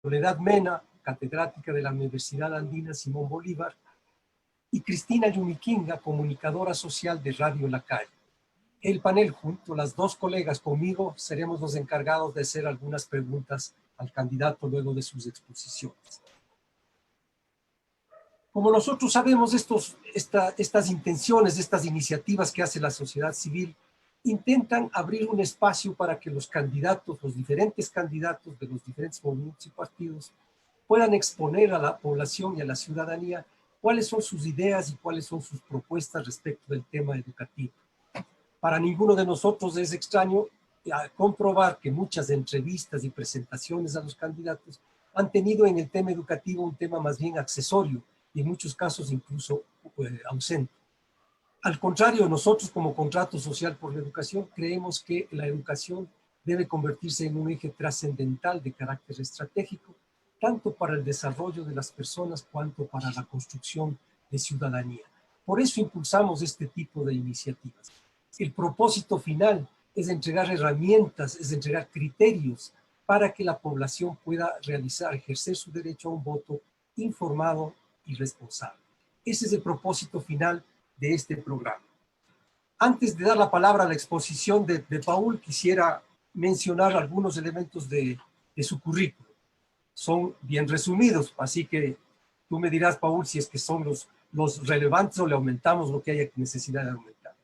Soledad Mena, catedrática de la Universidad Andina Simón Bolívar, y Cristina Yumiquinga, comunicadora social de Radio La Calle. El panel, junto a las dos colegas conmigo, seremos los encargados de hacer algunas preguntas al candidato luego de sus exposiciones. Como nosotros sabemos, estas intenciones, estas iniciativas que hace la sociedad civil, intentan abrir un espacio para que los candidatos, los diferentes candidatos de los diferentes movimientos y partidos, puedan exponer a la población y a la ciudadanía cuáles son sus ideas y cuáles son sus propuestas respecto del tema educativo. Para ninguno de nosotros es extraño comprobar que muchas entrevistas y presentaciones a los candidatos han tenido en el tema educativo un tema más bien accesorio y en muchos casos incluso ausente. Al contrario, nosotros como Contrato Social por la Educación creemos que la educación debe convertirse en un eje trascendental de carácter estratégico, tanto para el desarrollo de las personas cuanto para la construcción de ciudadanía. Por eso impulsamos este tipo de iniciativas. El propósito final es entregar herramientas, es entregar criterios para que la población pueda ejercer su derecho a un voto informado y responsable. Ese es el propósito final de este programa. Antes de dar la palabra a la exposición de Paul, quisiera mencionar algunos elementos de su currículum. Son bien resumidos, así que tú me dirás, Paul, si es que son los relevantes o le aumentamos lo que haya necesidad de aumentar.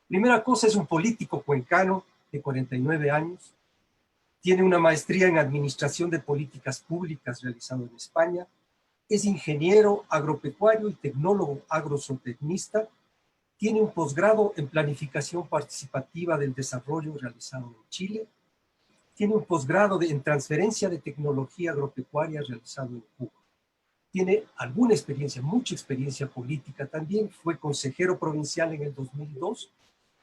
Primera cosa, es un político cuencano de 49 años, tiene una maestría en Administración de Políticas Públicas realizado en España, es ingeniero agropecuario y tecnólogo agrozootecnista, tiene un posgrado en Planificación Participativa del Desarrollo realizado en Chile, tiene un posgrado en Transferencia de Tecnología Agropecuaria realizado en Cuba. Tiene alguna experiencia, mucha experiencia política también, fue consejero provincial en el 2002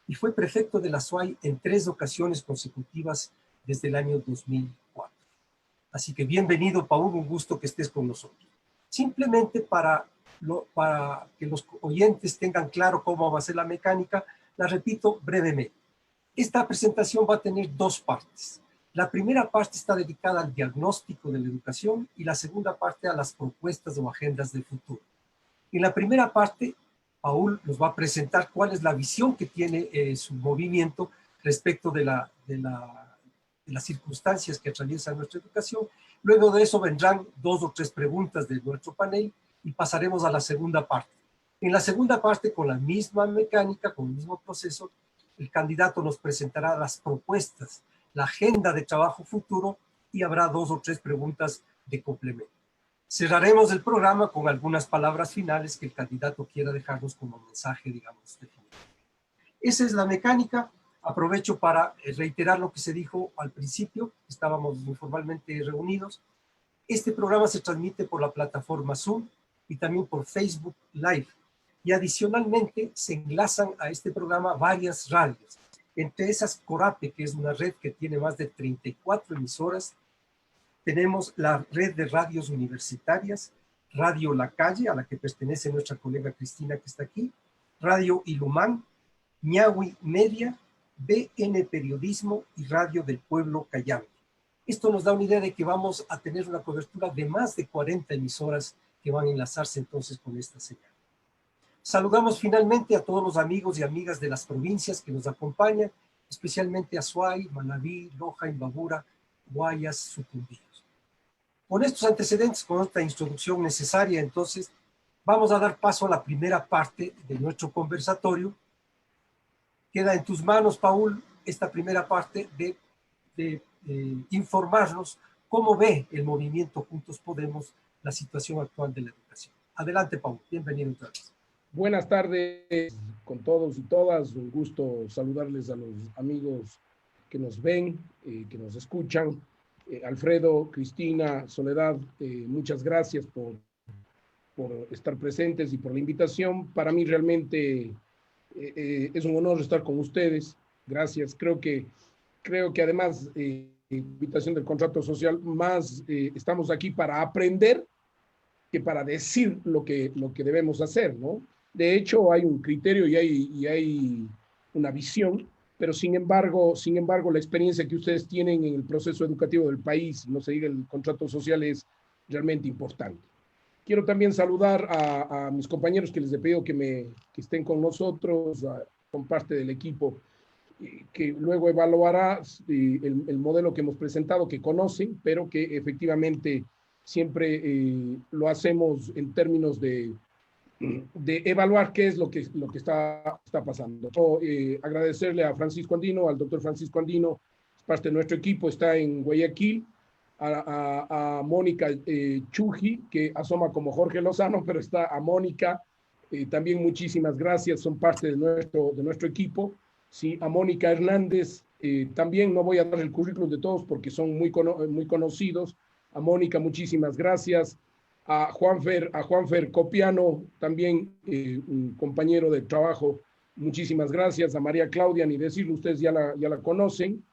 y fue prefecto de la SUAY en 3 ocasiones consecutivas desde el año 2004. Así que bienvenido, Paul, un gusto que estés con nosotros. Simplemente para que los oyentes tengan claro cómo va a ser la mecánica, la repito brevemente. Esta presentación va a tener 2 partes. La primera parte está dedicada al diagnóstico de la educación y la segunda parte a las propuestas o agendas del futuro. En la primera parte, Paul nos va a presentar cuál es la visión que tiene su movimiento respecto de las circunstancias que atraviesa nuestra educación. Luego de eso vendrán 2 o 3 preguntas de nuestro panel y pasaremos a la segunda parte. En la segunda parte, con la misma mecánica, con el mismo proceso, el candidato nos presentará las propuestas, la agenda de trabajo futuro y habrá 2 o 3 preguntas de complemento. Cerraremos el programa con algunas palabras finales que el candidato quiera dejarnos como mensaje, digamos, definitivo. Esa es la mecánica. Aprovecho para reiterar lo que se dijo al principio, estábamos informalmente reunidos. Este programa se transmite por la plataforma Zoom y también por Facebook Live. Y adicionalmente se enlazan a este programa varias radios. Entre esas, Corape, que es una red que tiene más de 34 emisoras. Tenemos la red de radios universitarias, Radio La Calle, a la que pertenece nuestra colega Cristina, que está aquí, Radio Ilumán, Ñahui Media, BN Periodismo y Radio del Pueblo Cayambe. Esto nos da una idea de que vamos a tener una cobertura de más de 40 emisoras que van a enlazarse entonces con esta señal. Saludamos finalmente a todos los amigos y amigas de las provincias que nos acompañan, especialmente a Azuay, Manabí, Loja, Imbabura, Guayas, Sucumbíos. Con estos antecedentes, con esta introducción necesaria, entonces, vamos a dar paso a la primera parte de nuestro conversatorio. Queda en tus manos, Paul, esta primera parte de informarnos cómo ve el movimiento Juntos Podemos la situación actual de la educación. Adelante, Paul, bienvenido otra vez. Buenas tardes con todos y todas, un gusto saludarles a los amigos que nos ven, que nos escuchan. Alfredo, Cristina, Soledad, muchas gracias por estar presentes y por la invitación. Para mí realmente es un honor estar con ustedes. Gracias. Creo que además, invitación del contrato social, más estamos aquí para aprender que para decir lo que debemos hacer, ¿no? De hecho, hay un criterio y hay una visión pero sin embargo, la experiencia que ustedes tienen en el proceso educativo del país, no se diga el contrato social, es realmente importante. Quiero también saludar a mis compañeros que les he pedido que estén con nosotros, con parte del equipo, que luego evaluará el modelo que hemos presentado, que conocen, pero que efectivamente siempre lo hacemos en términos de evaluar qué es lo que está pasando. Agradecerle a Francisco Andino, al doctor Francisco Andino, es parte de nuestro equipo, está en Guayaquil, a Mónica Chuji, que asoma como Jorge Lozano, pero está a Mónica, también muchísimas gracias, son parte de nuestro equipo. Sí, a Mónica Hernández, también no voy a dar el currículum de todos porque son muy conocidos. A Mónica, muchísimas gracias. A Juanfer Copiano, también un compañero de trabajo, muchísimas gracias. A María Claudia, ni decirlo, ustedes ya la conocen,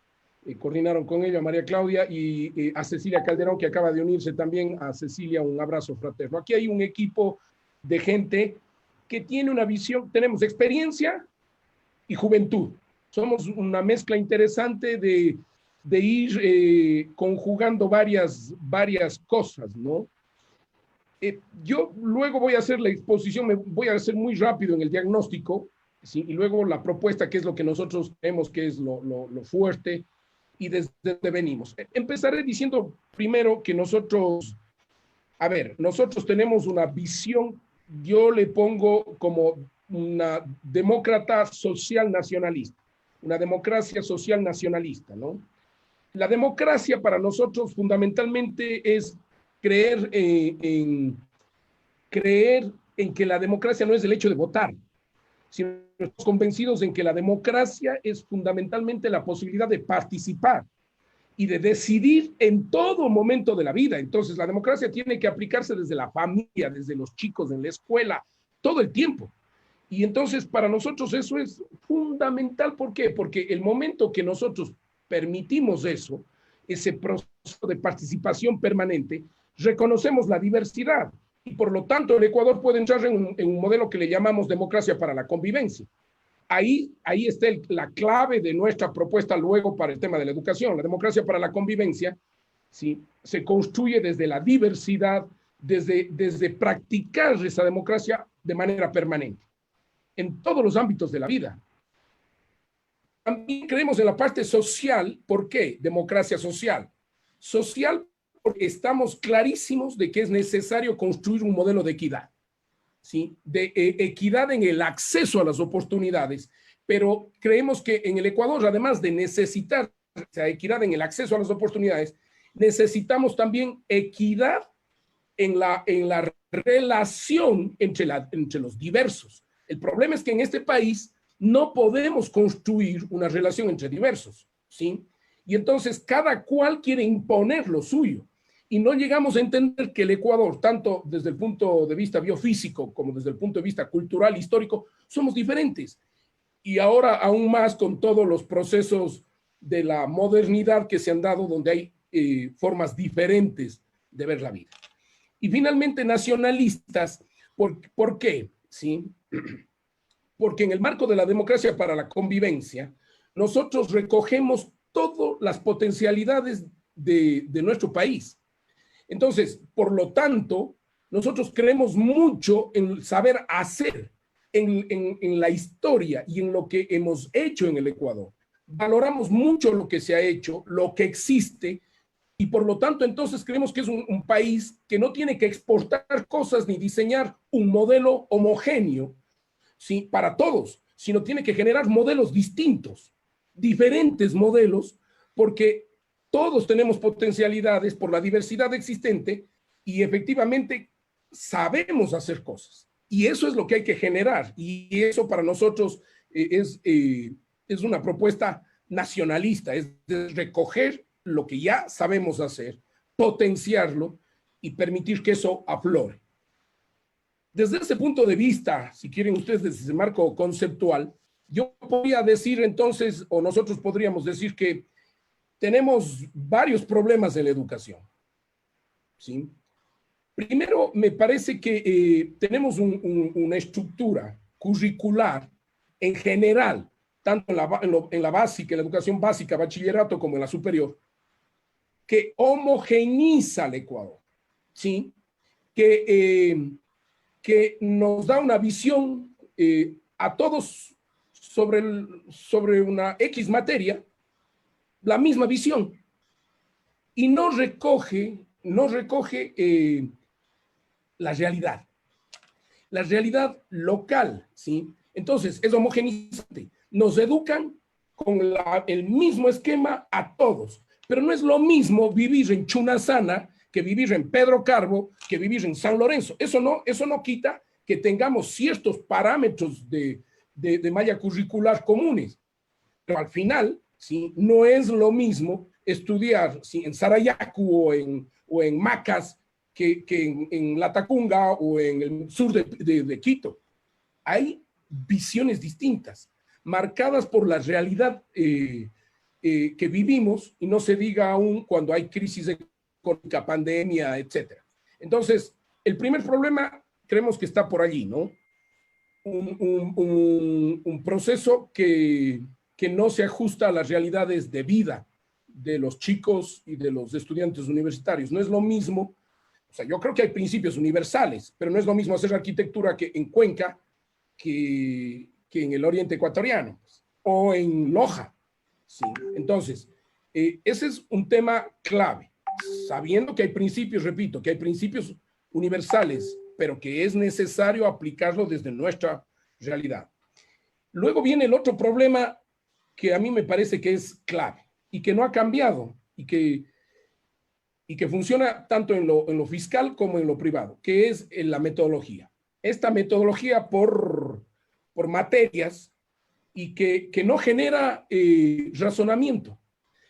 coordinaron con ella, a María Claudia, y a Cecilia Calderón, que acaba de unirse también. A Cecilia, un abrazo fraterno. Aquí hay un equipo de gente que tiene una visión, tenemos experiencia y juventud. Somos una mezcla interesante de ir conjugando varias cosas, ¿no? Yo luego voy a hacer la exposición, voy a hacer muy rápido en el diagnóstico, ¿sí? Y luego la propuesta, que es lo que nosotros vemos que es lo fuerte y desde donde venimos. Empezaré diciendo primero que nosotros tenemos una visión, yo le pongo como una demócrata social nacionalista, una democracia social nacionalista, ¿no? La democracia para nosotros fundamentalmente es creer en que la democracia no es el hecho de votar, sino estamos convencidos en que la democracia es fundamentalmente la posibilidad de participar y de decidir en todo momento de la vida. Entonces, la democracia tiene que aplicarse desde la familia, desde los chicos, en la escuela, todo el tiempo. Y entonces, para nosotros eso es fundamental. ¿Por qué? Porque el momento que nosotros permitimos eso, ese proceso de participación permanente, reconocemos la diversidad. Y por lo tanto, el Ecuador puede entrar en un modelo que le llamamos democracia para la convivencia. Ahí está la clave de nuestra propuesta luego para el tema de la educación. La democracia para la convivencia, ¿sí?, se construye desde la diversidad, desde practicar esa democracia de manera permanente, en todos los ámbitos de la vida. También creemos en la parte social. ¿Por qué? Democracia social. Social porque estamos clarísimos de que es necesario construir un modelo de equidad. ¿Sí? De equidad en el acceso a las oportunidades, pero creemos que en el Ecuador, además de necesitar esa equidad en el acceso a las oportunidades, necesitamos también equidad en la relación entre los diversos. El problema es que en este país no podemos construir una relación entre diversos, ¿sí? Y entonces cada cual quiere imponer lo suyo. Y no llegamos a entender que el Ecuador, tanto desde el punto de vista biofísico como desde el punto de vista cultural, histórico, somos diferentes. Y ahora aún más con todos los procesos de la modernidad que se han dado, donde hay formas diferentes de ver la vida. Y finalmente, nacionalistas. ¿Por qué? ¿Sí? Porque en el marco de la democracia para la convivencia, nosotros recogemos todas las potencialidades de nuestro país. Entonces, por lo tanto, nosotros creemos mucho en saber hacer, en la historia y en lo que hemos hecho en el Ecuador. Valoramos mucho lo que se ha hecho, lo que existe, y por lo tanto, entonces creemos que es un país que no tiene que exportar cosas ni diseñar un modelo homogéneo, ¿sí?, para todos, sino tiene que generar modelos distintos, diferentes modelos, porque todos tenemos potencialidades por la diversidad existente y efectivamente sabemos hacer cosas. Y eso es lo que hay que generar. Y eso para nosotros es una propuesta nacionalista, es de recoger lo que ya sabemos hacer, potenciarlo y permitir que eso aflore. Desde ese punto de vista, si quieren ustedes, desde ese marco conceptual, yo podría decir entonces, o nosotros podríamos decir que tenemos varios problemas en la educación, ¿sí? Primero, me parece que tenemos una estructura curricular en general tanto en la básica, en la educación básica, bachillerato, como en la superior, que homogeneiza el Ecuador, ¿sí? Que nos da una visión a todos sobre una X materia, la misma visión, y no recoge la realidad local, ¿sí? Entonces, es homogeneizante. Nos educan con el mismo esquema a todos, pero no es lo mismo vivir en Chunasana que vivir en Pedro Carbo, que vivir en San Lorenzo. Eso no quita que tengamos ciertos parámetros de malla curricular comunes, pero al final, ¿sí? No es lo mismo estudiar, ¿sí?, en Sarayaku o en Macas que en Latacunga o en el sur de Quito. Hay visiones distintas, marcadas por la realidad que vivimos, y no se diga aún cuando hay crisis económica, pandemia, etc. Entonces, el primer problema creemos que está por allí, ¿no? Un proceso que no se ajusta a las realidades de vida de los chicos y de los estudiantes universitarios. No es lo mismo, o sea, yo creo que hay principios universales, pero no es lo mismo hacer arquitectura que en Cuenca que en el oriente ecuatoriano, pues, o en Loja, ¿sí? Entonces, ese es un tema clave, sabiendo que hay principios, repito, que hay principios universales, pero que es necesario aplicarlo desde nuestra realidad. Luego viene el otro problema que a mí me parece que es clave y que no ha cambiado y que funciona tanto en lo fiscal como en lo privado, que es en la metodología. Esta metodología por materias y que no genera razonamiento,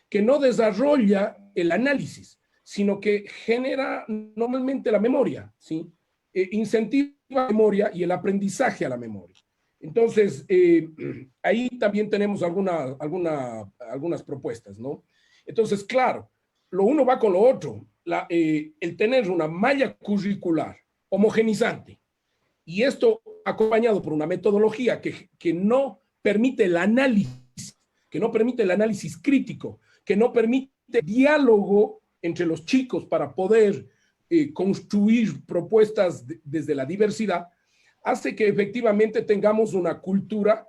que no desarrolla el análisis, sino que genera normalmente la memoria, ¿sí? Incentiva la memoria y el aprendizaje a la memoria. Entonces, ahí también tenemos algunas propuestas, ¿no? Entonces, claro, lo uno va con lo otro. El tener una malla curricular homogenizante, y esto acompañado por una metodología que no permite el análisis, que no permite el análisis crítico, que no permite diálogo entre los chicos para poder construir propuestas desde la diversidad, hace que efectivamente tengamos una cultura,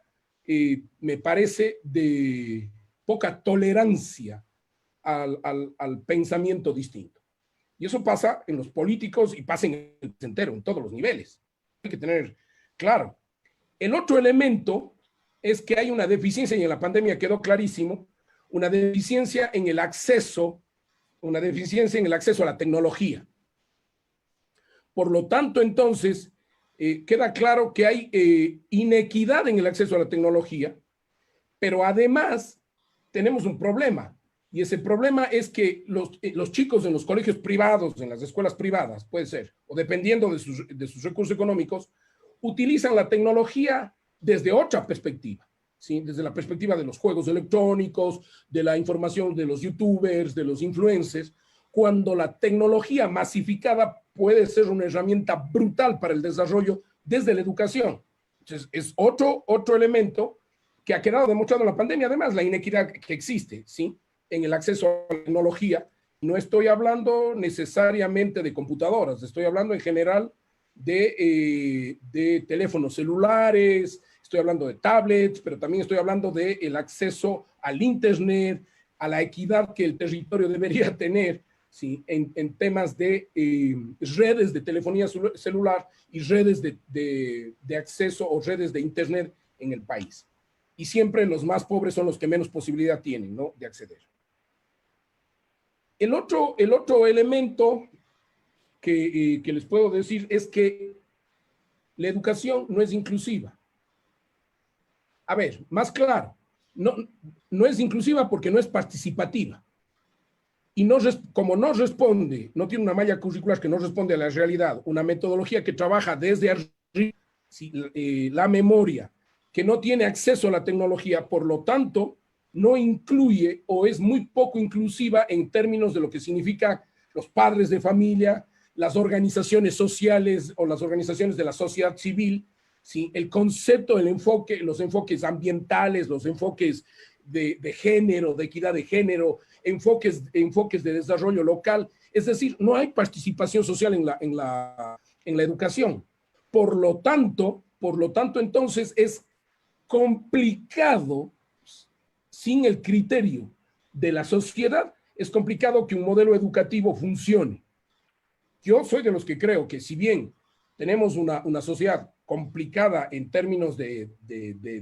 me parece, de poca tolerancia al pensamiento distinto. Y eso pasa en los políticos y pasa en el país entero, en todos los niveles. Hay que tener claro. El otro elemento es que hay una deficiencia, y en la pandemia quedó clarísimo, una deficiencia en el acceso a la tecnología. Por lo tanto, entonces, queda claro que hay inequidad en el acceso a la tecnología, pero además tenemos un problema, y ese problema es que los chicos en los colegios privados, en las escuelas privadas, puede ser, o dependiendo de sus recursos económicos, utilizan la tecnología desde otra perspectiva, ¿sí? Desde la perspectiva de los juegos electrónicos, de la información de los youtubers, de los influencers, cuando la tecnología masificada puede ser una herramienta brutal para el desarrollo desde la educación. Entonces, es otro elemento que ha quedado demostrado en la pandemia, además, la inequidad que existe, ¿sí?, en el acceso a la tecnología. No estoy hablando necesariamente de computadoras, estoy hablando en general de teléfonos celulares, estoy hablando de tablets, pero también estoy hablando del acceso al Internet, a la equidad que el territorio debería tener, ¿sí?, en temas de redes de telefonía celular y redes de acceso o redes de Internet en el país. Y siempre los más pobres son los que menos posibilidad tienen, ¿no?, de acceder. El otro elemento que les puedo decir es que la educación no es inclusiva. A ver, más claro, no es inclusiva porque no es participativa. Y como no responde, no tiene una malla curricular que no responde a la realidad, una metodología que trabaja desde arriba, ¿sí?, la memoria, que no tiene acceso a la tecnología, por lo tanto, no incluye o es muy poco inclusiva en términos de lo que significa los padres de familia, las organizaciones sociales o las organizaciones de la sociedad civil, ¿sí? El concepto, el enfoque, los enfoques ambientales, los enfoques de género, de equidad de género, enfoques de desarrollo local. Es decir, no hay participación social en la educación. Por lo tanto, entonces es complicado, sin el criterio de la sociedad, es complicado que un modelo educativo funcione. Yo soy de los que creo que si bien tenemos una sociedad complicada en términos de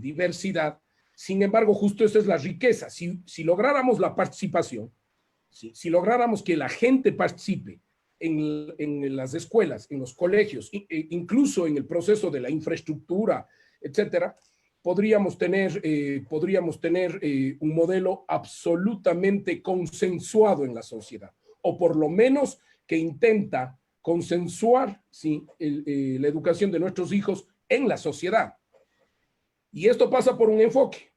diversidad, sin embargo, justo esa es la riqueza. Si lográramos la participación, si lográramos que la gente participe en las escuelas, en los colegios, incluso en el proceso de la infraestructura, etcétera, podríamos tener un modelo absolutamente consensuado en la sociedad, o por lo menos que intenta consensuar, ¿sí?, la educación de nuestros hijos en la sociedad. Y esto pasa por un enfoque,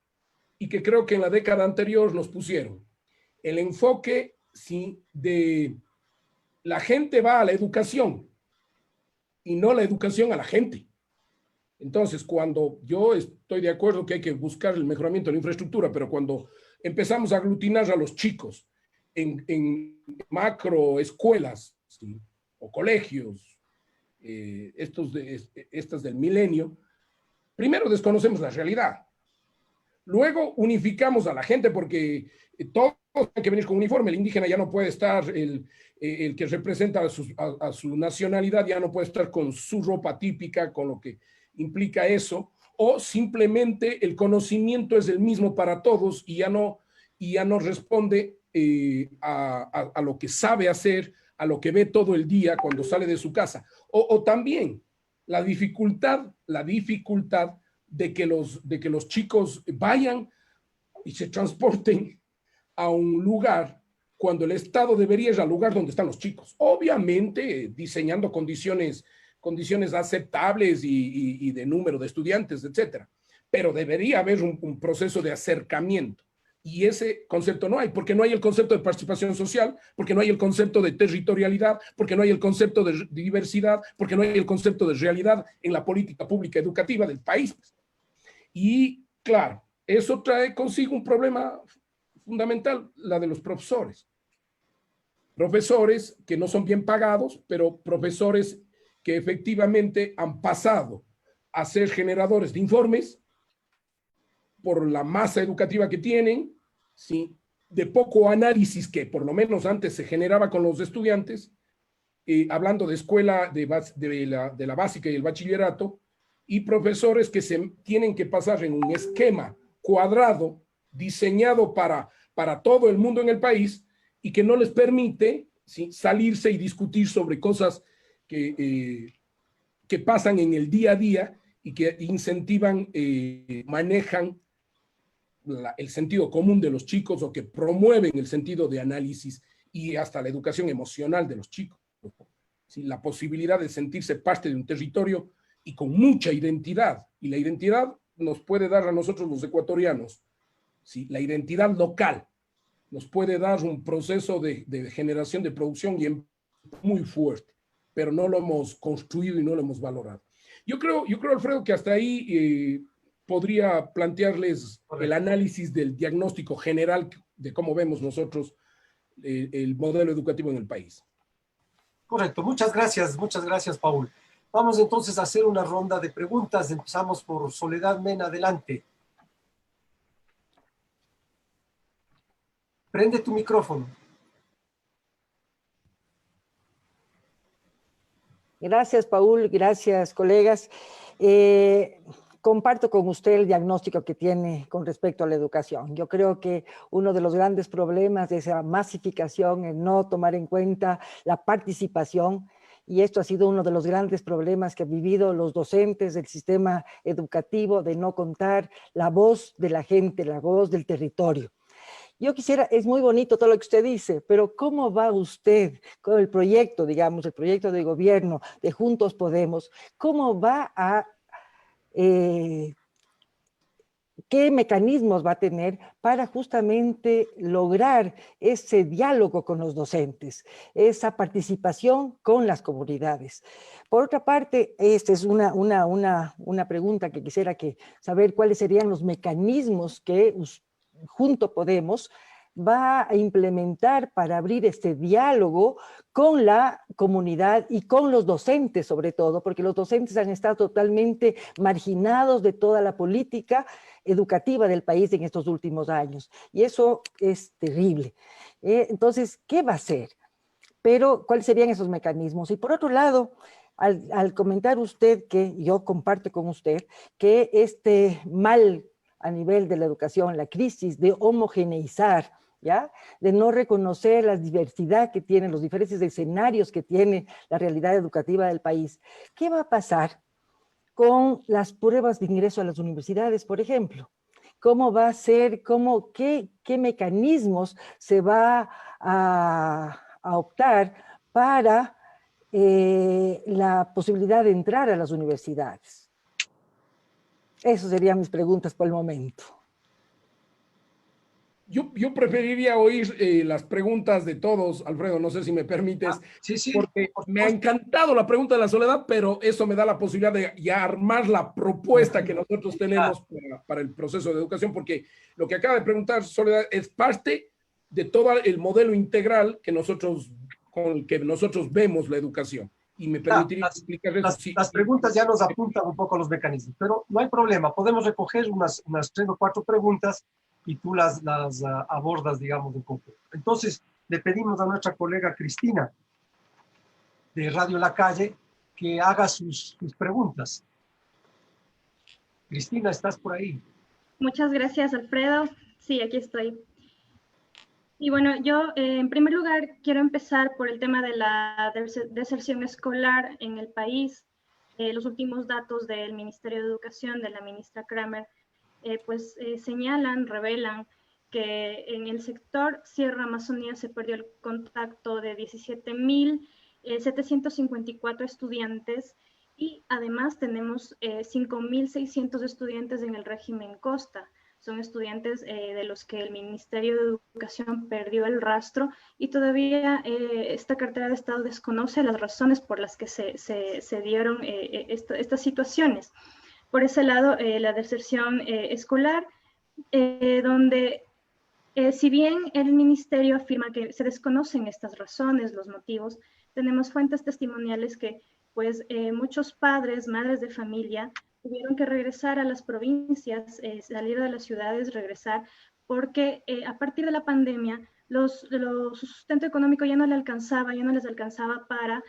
y que creo que en la década anterior nos pusieron. El enfoque, ¿sí?, de la gente va a la educación, y no la educación a la gente. Entonces, cuando yo estoy de acuerdo que hay que buscar el mejoramiento de la infraestructura, pero cuando empezamos a aglutinar a los chicos en macro escuelas, ¿sí?, o colegios, estas del milenio, primero desconocemos la realidad. Luego unificamos a la gente porque todos tienen que venir con uniforme. El indígena ya no puede estar, el que representa a su nacionalidad ya no puede estar con su ropa típica, con lo que implica eso, o simplemente el conocimiento es el mismo para todos y ya no responde a lo que sabe hacer, a lo que ve todo el día cuando sale de su casa. O también la dificultad de que los chicos vayan y se transporten a un lugar cuando el Estado debería ir al lugar donde están los chicos. Obviamente diseñando condiciones aceptables y de número de estudiantes, etcétera. Pero debería haber un proceso de acercamiento. Y ese concepto no hay, porque no hay el concepto de participación social, porque no hay el concepto de territorialidad, porque no hay el concepto de diversidad, porque no hay el concepto de realidad en la política pública educativa del país. Y claro, eso trae consigo un problema fundamental, la de los profesores. Profesores que no son bien pagados, pero profesores que efectivamente han pasado a ser generadores de informes por la masa educativa que tienen, ¿sí?, de poco análisis que por lo menos antes se generaba con los estudiantes, hablando de escuela, de la básica y el bachillerato, y profesores que se tienen que pasar en un esquema cuadrado, diseñado para todo el mundo en el país, y que no les permite, ¿sí?, salirse y discutir sobre cosas que pasan en el día a día y que incentivan, manejan el sentido común de los chicos, o que promueven el sentido de análisis y hasta la educación emocional de los chicos. ¿Sí? La posibilidad de sentirse parte de un territorio y con mucha identidad. Y la identidad nos puede dar a nosotros los ecuatorianos, ¿sí?, la identidad local nos puede dar un proceso de generación de producción y muy fuerte, pero no lo hemos construido y no lo hemos valorado. Yo creo, Alfredo, que hasta ahí podría plantearles el análisis del diagnóstico general de cómo vemos nosotros el modelo educativo en el país. Correcto, muchas gracias, Paul. Vamos entonces a hacer una ronda de preguntas. Empezamos por Soledad Mena, adelante. Prende tu micrófono. Gracias, Paul. Gracias, colegas. Comparto con usted el diagnóstico que tiene con respecto a la educación. Yo creo que uno de los grandes problemas de esa masificación, el no tomar en cuenta la participación, y esto ha sido uno de los grandes problemas que han vivido los docentes del sistema educativo, de no contar la voz de la gente, la voz del territorio. Yo quisiera, es muy bonito todo lo que usted dice, pero ¿cómo va usted con el proyecto, digamos, el proyecto de gobierno de Juntos Podemos? ¿Cómo va a qué mecanismos va a tener para justamente lograr ese diálogo con los docentes, esa participación con las comunidades. Por otra parte, esta es una pregunta que quisiera saber cuáles serían los mecanismos que junto Podemos va a implementar para abrir este diálogo con la comunidad y con los docentes sobre todo, porque los docentes han estado totalmente marginados de toda la política educativa del país en estos últimos años. Y eso es terrible. Entonces, ¿qué va a hacer? Pero, ¿cuáles serían esos mecanismos? Y por otro lado, al comentar usted, que yo comparto con usted, que este mal a nivel de la educación, la crisis de homogeneizar, ¿ya? De no reconocer la diversidad que tienen, los diferentes escenarios que tiene la realidad educativa del país. ¿Qué va a pasar con las pruebas de ingreso a las universidades, por ejemplo? ¿Cómo va a ser, qué mecanismos se va a optar para la posibilidad de entrar a las universidades? Esas serían mis preguntas por el momento. Yo preferiría oír las preguntas de todos, Alfredo, no sé si me permites, Sí, sí, porque por me ha supuesto. encantado la pregunta de la Soledad, pero eso me da la posibilidad de ya armar la propuesta que nosotros tenemos para el proceso de educación, porque lo que acaba de preguntar Soledad es parte de todo el modelo integral que con el que nosotros vemos la educación. Y me permitiría explicar eso. Las preguntas ya nos apuntan un poco a los mecanismos, pero no hay problema, podemos recoger unas 3 o 4 preguntas y tú las abordas, digamos, en conjunto. Entonces, le pedimos a nuestra colega Cristina, de Radio La Calle, que haga sus preguntas. Cristina, ¿estás por ahí? Muchas gracias, Alfredo. Sí, aquí estoy. Y bueno, yo en primer lugar quiero empezar por el tema de la deserción escolar en el país. Los últimos datos del Ministerio de Educación, de la ministra Kramer, revelan que en el sector Sierra Amazonía se perdió el contacto de 17.754 estudiantes y además tenemos 5.600 estudiantes en el régimen Costa. Son estudiantes de los que el Ministerio de Educación perdió el rastro y todavía esta cartera de Estado desconoce las razones por las que se dieron estas situaciones. Por ese lado, la deserción escolar, donde si bien el Ministerio afirma que se desconocen estas razones, los motivos, tenemos fuentes testimoniales que pues muchos padres, madres de familia, tuvieron que regresar a las provincias, salir de las ciudades, regresar, porque a partir de la pandemia su sustento económico ya no les alcanzaba para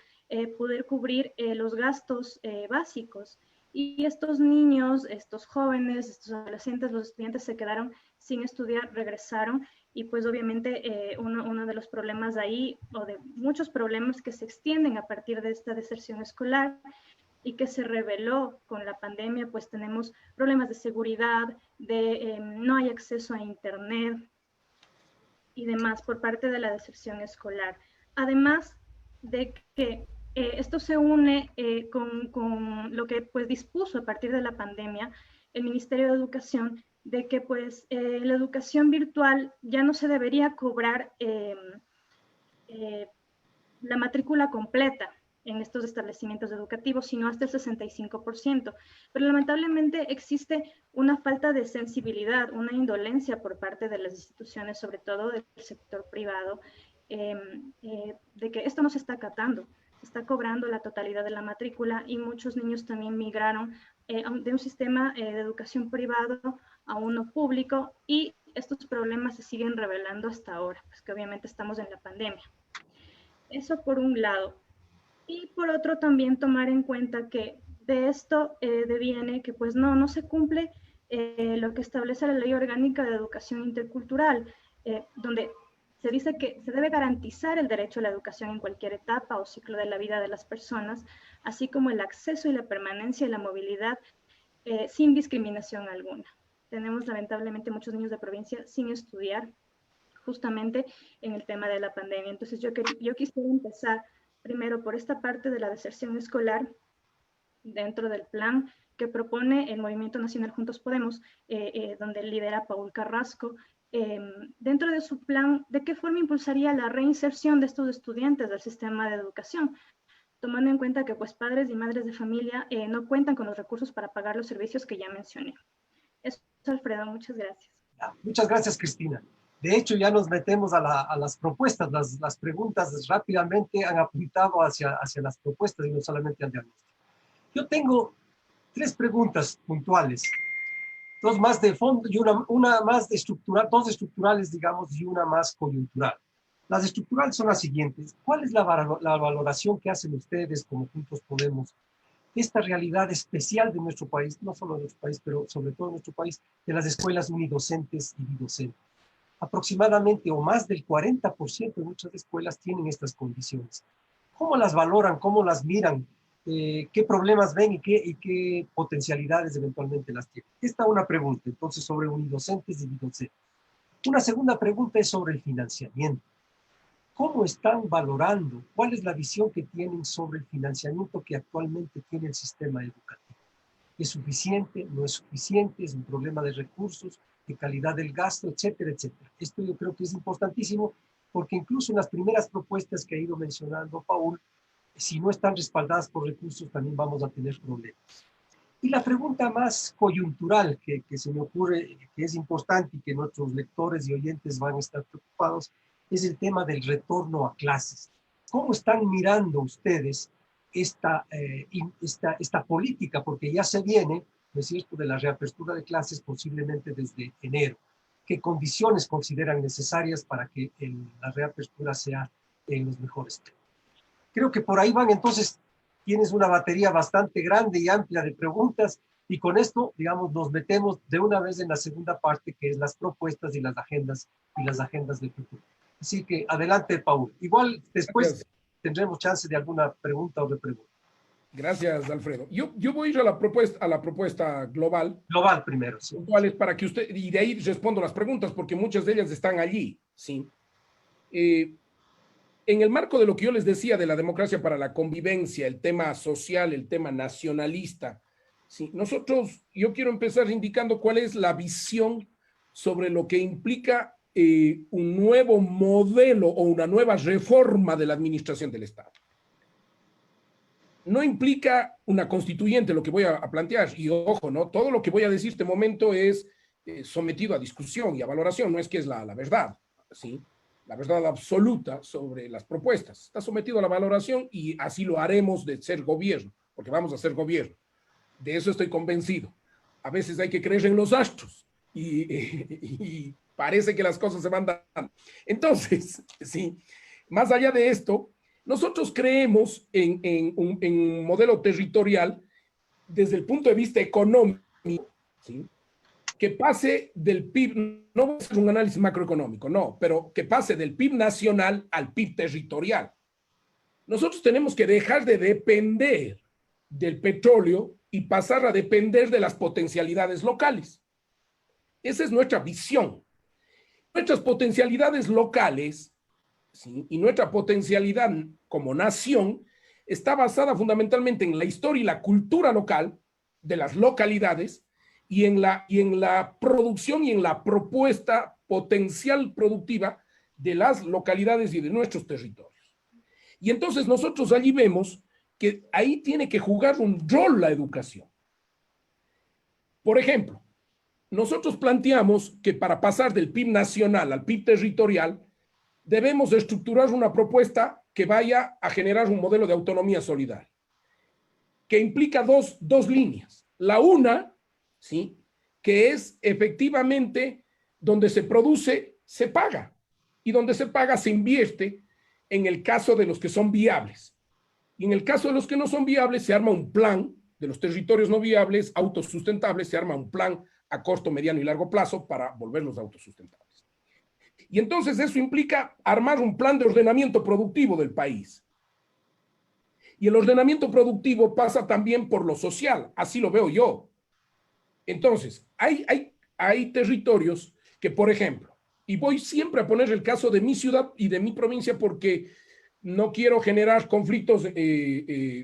poder cubrir los gastos básicos. Y estos niños, estos jóvenes, estos adolescentes, los estudiantes se quedaron sin estudiar, regresaron y pues obviamente uno de los problemas de ahí, o de muchos problemas que se extienden a partir de esta deserción escolar y que se reveló con la pandemia, pues tenemos problemas de seguridad, no hay acceso a internet y demás por parte de la deserción escolar. Además de que esto se une con lo que pues dispuso a partir de la pandemia el Ministerio de Educación, de que pues la educación virtual ya no se debería cobrar la matrícula completa en estos establecimientos educativos, sino hasta el 65%. Pero lamentablemente existe una falta de sensibilidad, una indolencia por parte de las instituciones, sobre todo del sector privado, de que esto no se está acatando. Se está cobrando la totalidad de la matrícula y muchos niños también migraron de un sistema de educación privado a uno público y estos problemas se siguen revelando hasta ahora, pues que obviamente estamos en la pandemia. Eso por un lado. Y por otro también tomar en cuenta que de esto deviene que pues no se cumple lo que establece la Ley Orgánica de Educación Intercultural, donde se dice que se debe garantizar el derecho a la educación en cualquier etapa o ciclo de la vida de las personas, así como el acceso y la permanencia y la movilidad sin discriminación alguna. Tenemos lamentablemente muchos niños de provincia sin estudiar justamente en el tema de la pandemia. Entonces yo quisiera empezar primero por esta parte de la deserción escolar dentro del plan que propone el Movimiento Nacional Juntos Podemos, donde lidera Paul Carrasco. Dentro de su plan, ¿de qué forma impulsaría la reinserción de estos estudiantes del sistema de educación? Tomando en cuenta que pues, padres y madres de familia no cuentan con los recursos para pagar los servicios que ya mencioné. Eso, Alfredo, muchas gracias. Muchas gracias, Cristina. De hecho, ya nos metemos a las propuestas. Las preguntas rápidamente han apuntado hacia las propuestas y no solamente al diagnóstico. Yo tengo 3 preguntas puntuales. 2 más de fondo y una más de estructural, 2 estructurales, digamos, y una más coyuntural. Las estructurales son las siguientes. ¿Cuál es la valoración que hacen ustedes como Juntos Podemos de esta realidad especial de nuestro país, no solo de nuestro país, pero sobre todo de nuestro país, de las escuelas unidocentes y bidocentes? Aproximadamente o más del 40% de muchas escuelas tienen estas condiciones. ¿Cómo las valoran? ¿Cómo las miran? ¿Qué problemas ven y qué potencialidades eventualmente las tienen? Esta es una pregunta, entonces, sobre unidocentes y bidocentes. Una segunda pregunta es sobre el financiamiento. ¿Cómo están valorando? ¿Cuál es la visión que tienen sobre el financiamiento que actualmente tiene el sistema educativo? ¿Es suficiente? ¿No es suficiente? ¿Es un problema de recursos, de calidad del gasto, etcétera, etcétera? Esto yo creo que es importantísimo porque incluso en las primeras propuestas que ha ido mencionando Paul, si no están respaldadas por recursos, también vamos a tener problemas. Y la pregunta más coyuntural que se me ocurre, que es importante y que nuestros lectores y oyentes van a estar preocupados, es el tema del retorno a clases. ¿Cómo están mirando ustedes esta política? Porque ya se viene, ¿no es cierto?, de la reapertura de clases posiblemente desde enero. ¿Qué condiciones consideran necesarias para que la reapertura sea en los mejores términos? Creo que por ahí van, entonces tienes una batería bastante grande y amplia de preguntas y con esto, digamos, nos metemos de una vez en la segunda parte, que es las propuestas y las agendas del futuro. Así que adelante, Paul. Igual después tendremos chance de alguna pregunta o repregunta. Gracias, Alfredo. Yo voy a ir a la propuesta global. Global primero, sí. Puntuales para que usted, y de ahí respondo las preguntas, porque muchas de ellas están allí, ¿sí? En el marco de lo que yo les decía de la democracia para la convivencia, el tema social, el tema nacionalista, ¿sí? Yo quiero empezar indicando cuál es la visión sobre lo que implica un nuevo modelo o una nueva reforma de la administración del Estado. No implica una constituyente lo que voy a plantear, y ojo, ¿no? Todo lo que voy a decir este momento es sometido a discusión y a valoración, no es que es la verdad, ¿sí? La verdad absoluta sobre las propuestas. Está sometido a la valoración y así lo haremos de ser gobierno, porque vamos a ser gobierno. De eso estoy convencido. A veces hay que creer en los astros y parece que las cosas se van dando. Entonces, sí, más allá de esto, nosotros creemos en un modelo territorial desde el punto de vista económico, ¿sí? Que pase del PIB, no voy a hacer un análisis macroeconómico, no, pero que pase del PIB nacional al PIB territorial. Nosotros tenemos que dejar de depender del petróleo y pasar a depender de las potencialidades locales. Esa es nuestra visión. Nuestras potencialidades locales, ¿sí? Y nuestra potencialidad como nación está basada fundamentalmente en la historia y la cultura local de las localidades y en la producción y en la propuesta potencial productiva de las localidades y de nuestros territorios. Y entonces nosotros allí vemos que ahí tiene que jugar un rol la educación. Por ejemplo, nosotros planteamos que para pasar del PIB nacional al PIB territorial, debemos estructurar una propuesta que vaya a generar un modelo de autonomía solidaria, que implica dos líneas. La una, ¿sí?, que es efectivamente donde se produce, se paga, y donde se paga se invierte en el caso de los que son viables. Y en el caso de los que no son viables, se arma un plan de los territorios no viables, autosustentables, se arma un plan a corto, mediano y largo plazo para volverlos autosustentables. Y entonces eso implica armar un plan de ordenamiento productivo del país. Y el ordenamiento productivo pasa también por lo social, así lo veo yo. Entonces, hay territorios que, por ejemplo, y voy siempre a poner el caso de mi ciudad y de mi provincia porque no quiero generar conflictos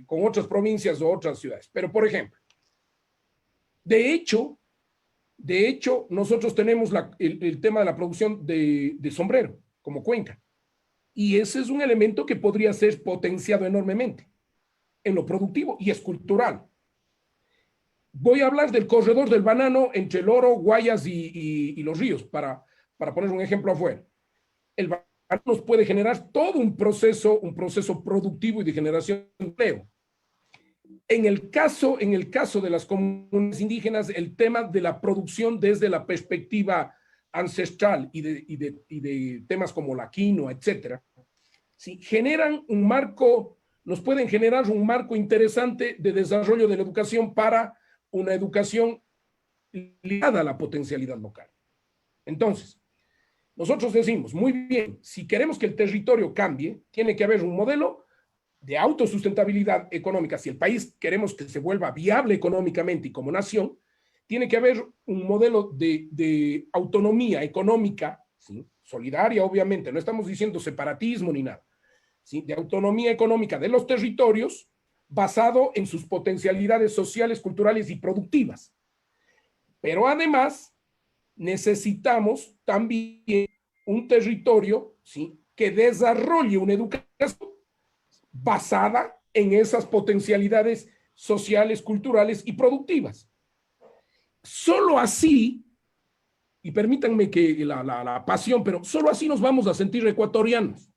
con otras provincias o otras ciudades, pero por ejemplo, De hecho, nosotros tenemos el tema de la producción de sombrero como cuenca. Y ese es un elemento que podría ser potenciado enormemente en lo productivo y es cultural. Voy a hablar del corredor del banano entre el Oro, Guayas y Los Ríos, para poner un ejemplo afuera. El banano nos puede generar todo un proceso productivo y de generación de empleo. En el caso de las comunidades indígenas, el tema de la producción desde la perspectiva ancestral y de temas como la quinoa, etcétera, ¿sí? Nos pueden generar un marco interesante de desarrollo de la educación para una educación ligada a la potencialidad local. Entonces, nosotros decimos, muy bien, si queremos que el territorio cambie, tiene que haber un modelo de autosustentabilidad económica. Si el país queremos que se vuelva viable económicamente y como nación, tiene que haber un modelo de autonomía económica, ¿sí? Solidaria, obviamente, no estamos diciendo separatismo ni nada, ¿sí? De autonomía económica de los territorios basado en sus potencialidades sociales, culturales y productivas. Pero además, necesitamos también un territorio, ¿sí? Que desarrolle una educación basada en esas potencialidades sociales, culturales y productivas. Solo así, y permítanme que la pasión, pero solo así nos vamos a sentir ecuatorianos.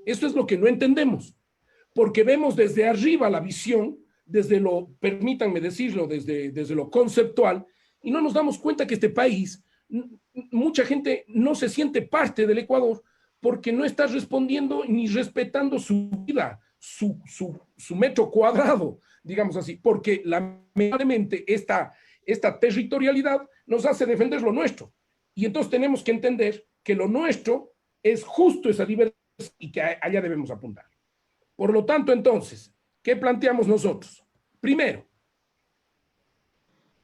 Esto es lo que no entendemos, porque vemos desde arriba la visión, desde lo, permítanme decirlo, desde lo conceptual, y no nos damos cuenta que este país, mucha gente no se siente parte del Ecuador porque no está respondiendo ni respetando su vida, su metro cuadrado, digamos así, porque lamentablemente esta territorialidad nos hace defender lo nuestro. Y entonces tenemos que entender que lo nuestro es justo esa diversidad y que allá debemos apuntar. Por lo tanto, entonces, ¿qué planteamos nosotros? Primero,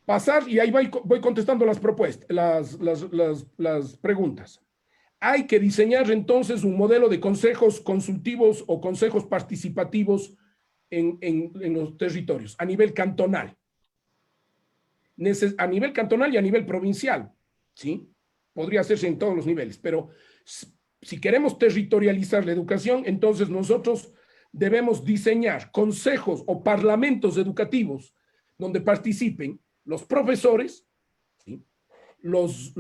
pasar, y ahí voy contestando las propuestas, las preguntas. Hay que diseñar entonces un modelo de consejos consultivos o consejos participativos en los territorios, a nivel cantonal. A nivel cantonal y a nivel provincial, ¿sí? Podría hacerse en todos los niveles, pero si queremos territorializar la educación, entonces nosotros debemos diseñar consejos o parlamentos educativos donde participen los profesores, ¿sí? los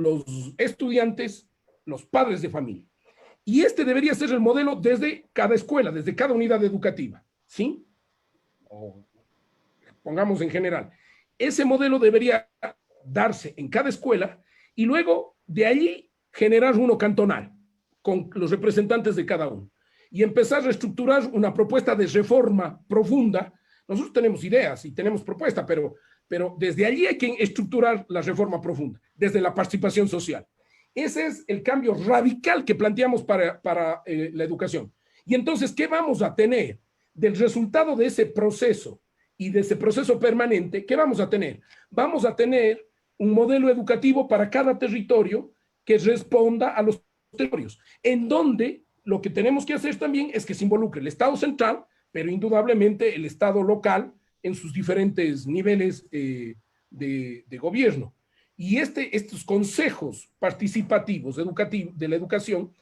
estudiantes, los padres de familia. Y este debería ser el modelo desde cada escuela, desde cada unidad educativa, ¿sí? O pongamos en general. Ese modelo debería darse en cada escuela y luego de allí generar uno cantonal con los representantes de cada uno y empezar a reestructurar una propuesta de reforma profunda. Nosotros tenemos ideas y tenemos propuestas, pero desde allí hay que estructurar la reforma profunda, desde la participación social. Ese es el cambio radical que planteamos para la educación. Y entonces, ¿qué vamos a tener del resultado de ese proceso y de ese proceso permanente? ¿Qué vamos a tener? Vamos a tener un modelo educativo para cada territorio que responda a los territorios, en donde lo que tenemos que hacer también es que se involucre el Estado central, pero indudablemente el Estado local en sus diferentes niveles de gobierno. Y estos consejos participativos educativos de la educación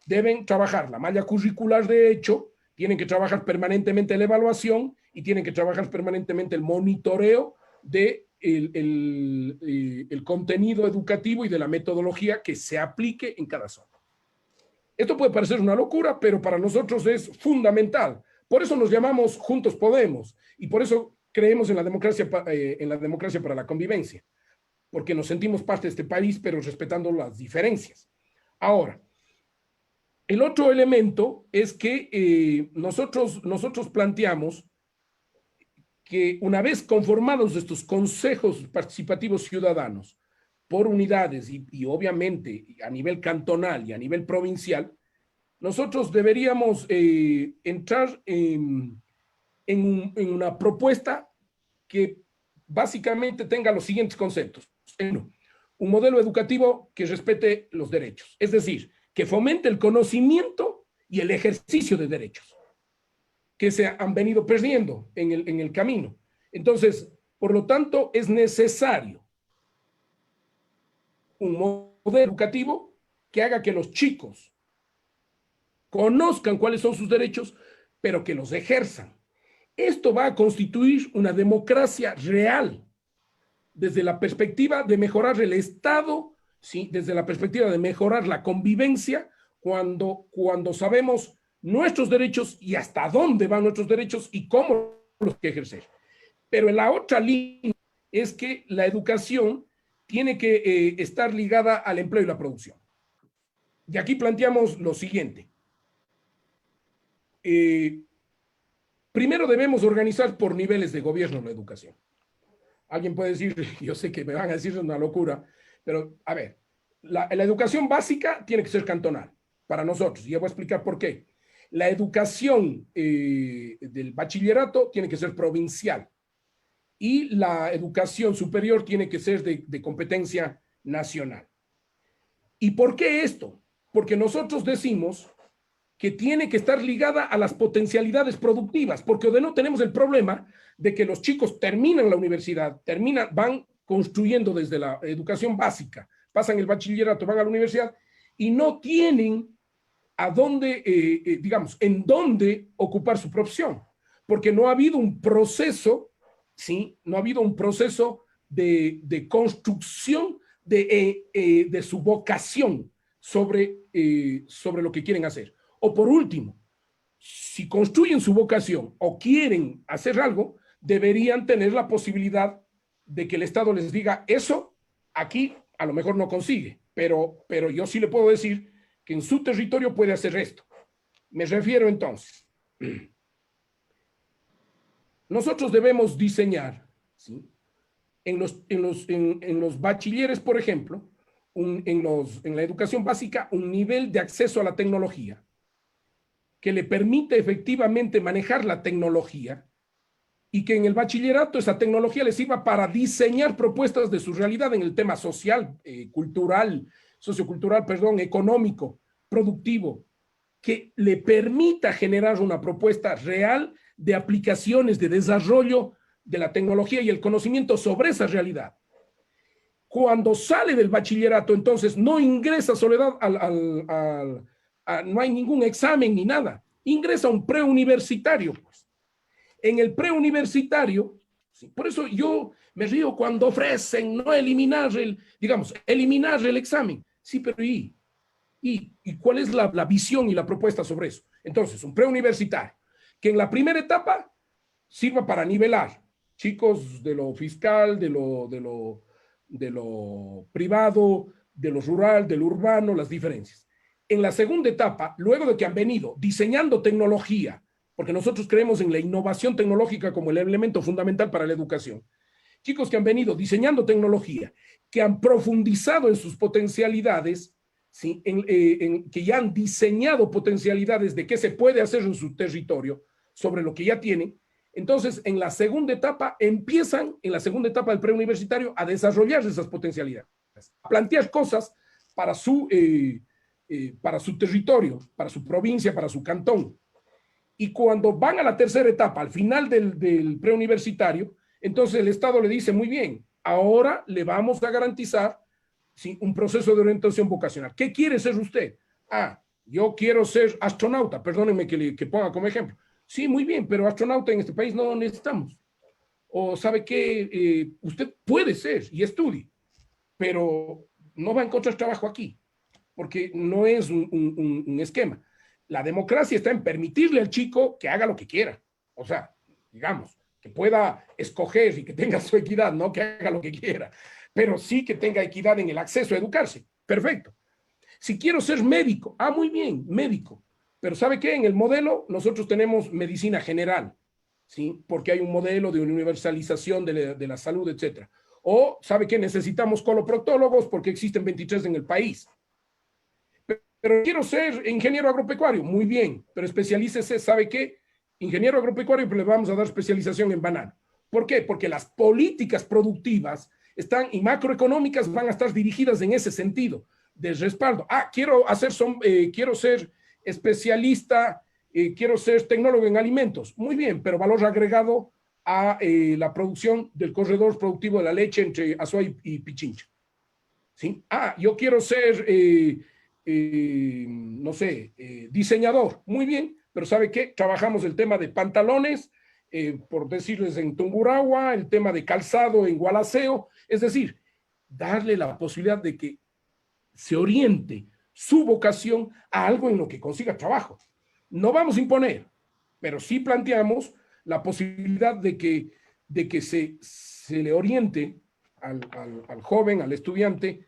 deben trabajar la malla curricular de hecho, tienen que trabajar permanentemente la evaluación y tienen que trabajar permanentemente el monitoreo de el contenido educativo y de la metodología que se aplique en cada zona. Esto puede parecer una locura, pero para nosotros es fundamental. Por eso nos llamamos Juntos Podemos y por eso creemos en la democracia para la convivencia, porque nos sentimos parte de este país, pero respetando las diferencias. Ahora, el otro elemento es que nosotros planteamos que una vez conformados estos consejos participativos ciudadanos por unidades y obviamente a nivel cantonal y a nivel provincial, nosotros deberíamos entrar en una propuesta que básicamente tenga los siguientes conceptos. Uno, un modelo educativo que respete los derechos, es decir, que fomente el conocimiento y el ejercicio de derechos que se han venido perdiendo en el camino. Entonces, Por lo tanto, es necesario un modelo educativo que haga que los chicos conozcan cuáles son sus derechos, pero que los ejerzan. Esto va a constituir una democracia real, desde la perspectiva de mejorar el Estado, ¿sí? Desde la perspectiva de mejorar la convivencia, cuando sabemos nuestros derechos y hasta dónde van nuestros derechos y cómo los que ejercer. Pero en la otra línea es que la educación tiene que estar ligada al empleo y la producción. Y aquí planteamos lo siguiente. Primero debemos organizar por niveles de gobierno la educación. Alguien puede decir, yo sé que me van a decir es una locura, pero a ver, la educación básica tiene que ser cantonal para nosotros, y ya voy a explicar por qué. La educación del bachillerato tiene que ser provincial y la educación superior tiene que ser de competencia nacional. ¿Y por qué esto? Porque nosotros decimos que tiene que estar ligada a las potencialidades productivas, porque de no tenemos el problema de que los chicos terminan la universidad, van construyendo desde la educación básica, pasan el bachillerato, van a la universidad y no tienen a dónde, digamos, en dónde ocupar su profesión, porque no ha habido un proceso, ¿sí? No ha habido un proceso de construcción de su vocación sobre lo que quieren hacer. O por último, si construyen su vocación o quieren hacer algo, deberían tener la posibilidad de que el Estado les diga, eso aquí a lo mejor no consigue, pero yo sí le puedo decir que en su territorio puede hacer esto. Me refiero entonces, nosotros debemos diseñar, ¿sí? en los bachilleres, por ejemplo, en la educación básica, un nivel de acceso a la tecnología que le permite efectivamente manejar la tecnología y que en el bachillerato esa tecnología le sirva para diseñar propuestas de su realidad en el tema social, sociocultural, económico, productivo, que le permita generar una propuesta real de aplicaciones, de desarrollo de la tecnología y el conocimiento sobre esa realidad. Cuando sale del bachillerato, entonces no ingresa Soledad no hay ningún examen ni nada. Ingresa a un preuniversitario. Pues. En el preuniversitario, ¿sí? Por eso yo me río cuando ofrecen no eliminar eliminar el examen. Sí, pero ¿y cuál es la visión y la propuesta sobre eso? Entonces, un preuniversitario, que en la primera etapa sirva para nivelar chicos de lo fiscal, de lo privado, de lo rural, de lo urbano, las diferencias. En la segunda etapa, luego de que han venido diseñando tecnología, porque nosotros creemos en la innovación tecnológica como el elemento fundamental para la educación, chicos que han venido diseñando tecnología, que han profundizado en sus potencialidades, ¿sí? Que ya han diseñado potencialidades de qué se puede hacer en su territorio sobre lo que ya tienen. Entonces, en la segunda etapa, empiezan, en la segunda etapa del preuniversitario, a desarrollar esas potencialidades, a plantear cosas para su territorio, para su provincia, para su cantón. Y cuando van a la tercera etapa, al final del preuniversitario, entonces el Estado le dice, muy bien, ahora le vamos a garantizar, ¿sí? Un proceso de orientación vocacional. ¿Qué quiere ser usted? Yo quiero ser astronauta, perdónenme que ponga como ejemplo. Sí, muy bien, pero astronauta en este país no necesitamos. O sabe que usted puede ser y estudie, pero no va a encontrar trabajo aquí, porque no es un esquema. La democracia está en permitirle al chico que haga lo que quiera. O sea, digamos, que pueda escoger y que tenga su equidad, no que haga lo que quiera, pero sí que tenga equidad en el acceso a educarse. Perfecto. Si quiero ser médico, muy bien, médico. Pero ¿sabe qué? En el modelo nosotros tenemos medicina general, ¿sí? Porque hay un modelo de universalización de la salud, etc. O ¿sabe qué? Necesitamos coloproctólogos porque existen 23 en el país. Pero quiero ser ingeniero agropecuario, muy bien, pero especialícese, ¿sabe qué? Ingeniero agropecuario, pero le vamos a dar especialización en banano. ¿Por qué? Porque las políticas productivas y macroeconómicas van a estar dirigidas en ese sentido, de respaldo. Quiero ser especialista, quiero ser tecnólogo en alimentos. Muy bien, pero valor agregado a la producción del corredor productivo de la leche entre Azuay y Pichincha. ¿Sí? Yo quiero ser, no sé, diseñador. Muy bien, pero ¿sabe qué? Trabajamos el tema de pantalones, por decirles en Tungurahua, el tema de calzado en Gualaceo. Es decir, darle la posibilidad de que se oriente su vocación a algo en lo que consiga trabajo. No vamos a imponer, pero sí planteamos la posibilidad de que se le oriente al joven, al estudiante,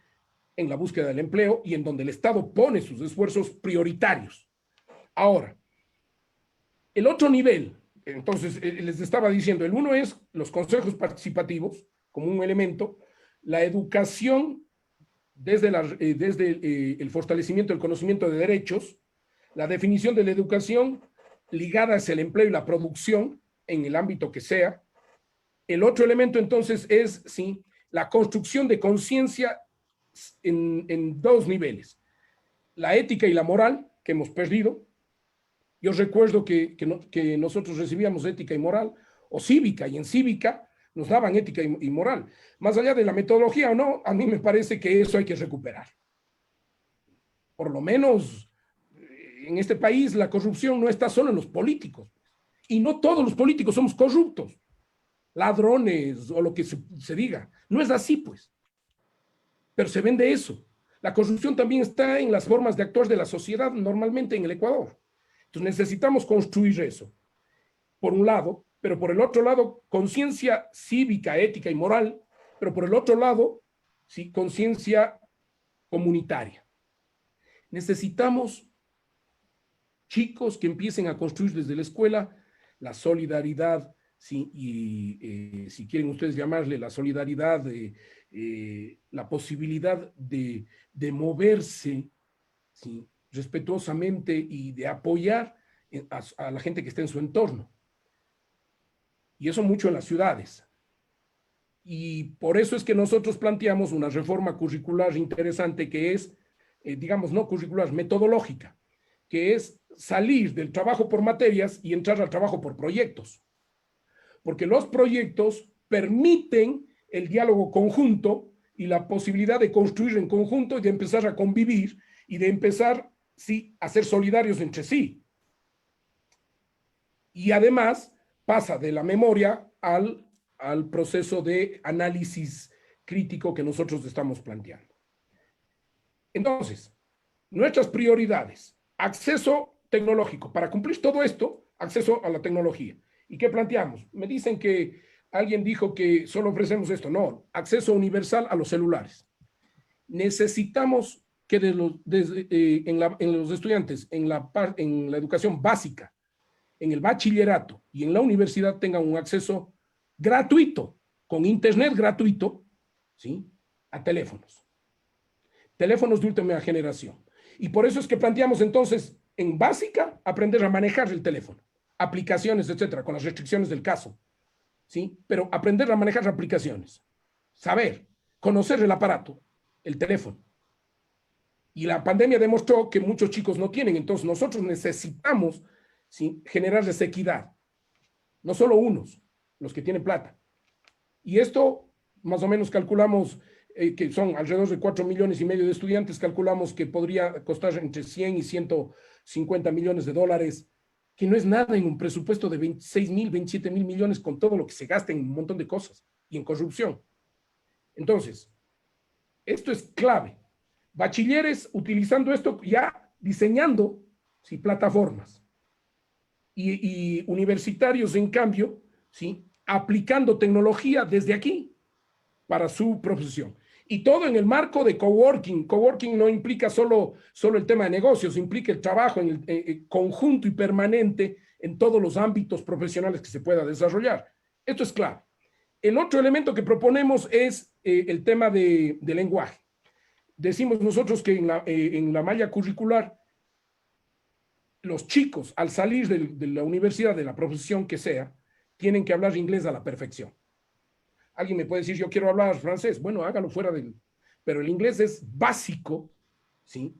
en la búsqueda del empleo y en donde el Estado pone sus esfuerzos prioritarios. Ahora, el otro nivel, entonces les estaba diciendo, el uno es los consejos participativos como un elemento, la educación desde el fortalecimiento del conocimiento de derechos, la definición de la educación ligada hacia el empleo y la producción en el ámbito que sea. El otro elemento entonces es, sí, la construcción de conciencia en dos niveles. La ética y la moral, que hemos perdido. Yo recuerdo que nosotros recibíamos ética y moral, o cívica, y en cívica nos daban ética y moral. Más allá de la metodología o no, a mí me parece que eso hay que recuperar. Por lo menos en este país la corrupción no está solo en los políticos. Y no todos los políticos somos corruptos, ladrones o lo que se diga. No es así, pues. Pero se vende eso. La corrupción también está en las formas de actuar de la sociedad normalmente en el Ecuador. Entonces necesitamos construir eso, por un lado, pero por el otro lado, conciencia cívica, ética y moral, pero por el otro lado, sí, conciencia comunitaria. Necesitamos chicos que empiecen a construir desde la escuela la solidaridad, sí, y si quieren ustedes llamarle la solidaridad, la posibilidad de moverse, sí, respetuosamente y de apoyar a la gente que está en su entorno. Y eso mucho en las ciudades. Y por eso es que nosotros planteamos una reforma curricular interesante que es, digamos, no curricular, metodológica, que es salir del trabajo por materias y entrar al trabajo por proyectos. Porque los proyectos permiten el diálogo conjunto y la posibilidad de construir en conjunto y de empezar a convivir y de empezar, sí, a ser solidarios entre sí. Y además pasa de la memoria al proceso de análisis crítico que nosotros estamos planteando. Entonces, nuestras prioridades: acceso tecnológico. Para cumplir todo esto, acceso a la tecnología. ¿Y qué planteamos? Me dicen que alguien dijo que solo ofrecemos esto. No, acceso universal a los celulares. Necesitamos que en los estudiantes, en la educación básica, en el bachillerato y en la universidad tengan un acceso gratuito, con internet gratuito, ¿sí?, a teléfonos. Teléfonos de última generación. Y por eso es que planteamos entonces, en básica, aprender a manejar el teléfono, aplicaciones, etcétera, con las restricciones del caso, ¿sí? Pero aprender a manejar aplicaciones, saber, conocer el aparato, el teléfono. Y la pandemia demostró que muchos chicos no tienen, entonces nosotros necesitamos, ¿sí?, generarles equidad. No solo unos, los que tienen plata. Y esto, más o menos calculamos que son alrededor de 4,5 millones de estudiantes, calculamos que podría costar entre 100 y 150 millones de dólares, que no es nada en un presupuesto de 26,000, 27,000 millones con todo lo que se gasta en un montón de cosas y en corrupción. Entonces, esto es clave. Bachilleres utilizando esto, ya diseñando, ¿sí?, plataformas. Y universitarios, en cambio, ¿sí?, aplicando tecnología desde aquí para su profesión. Y todo en el marco de coworking. Coworking no implica solo el tema de negocios, implica el trabajo en el conjunto y permanente en todos los ámbitos profesionales que se pueda desarrollar. Esto es clave. El otro elemento que proponemos es el tema de lenguaje. Decimos nosotros que en la malla curricular, los chicos, al salir de la universidad, de la profesión que sea, tienen que hablar inglés a la perfección. Alguien me puede decir, yo quiero hablar francés. Bueno, hágalo fuera del... Pero el inglés es básico, ¿sí?,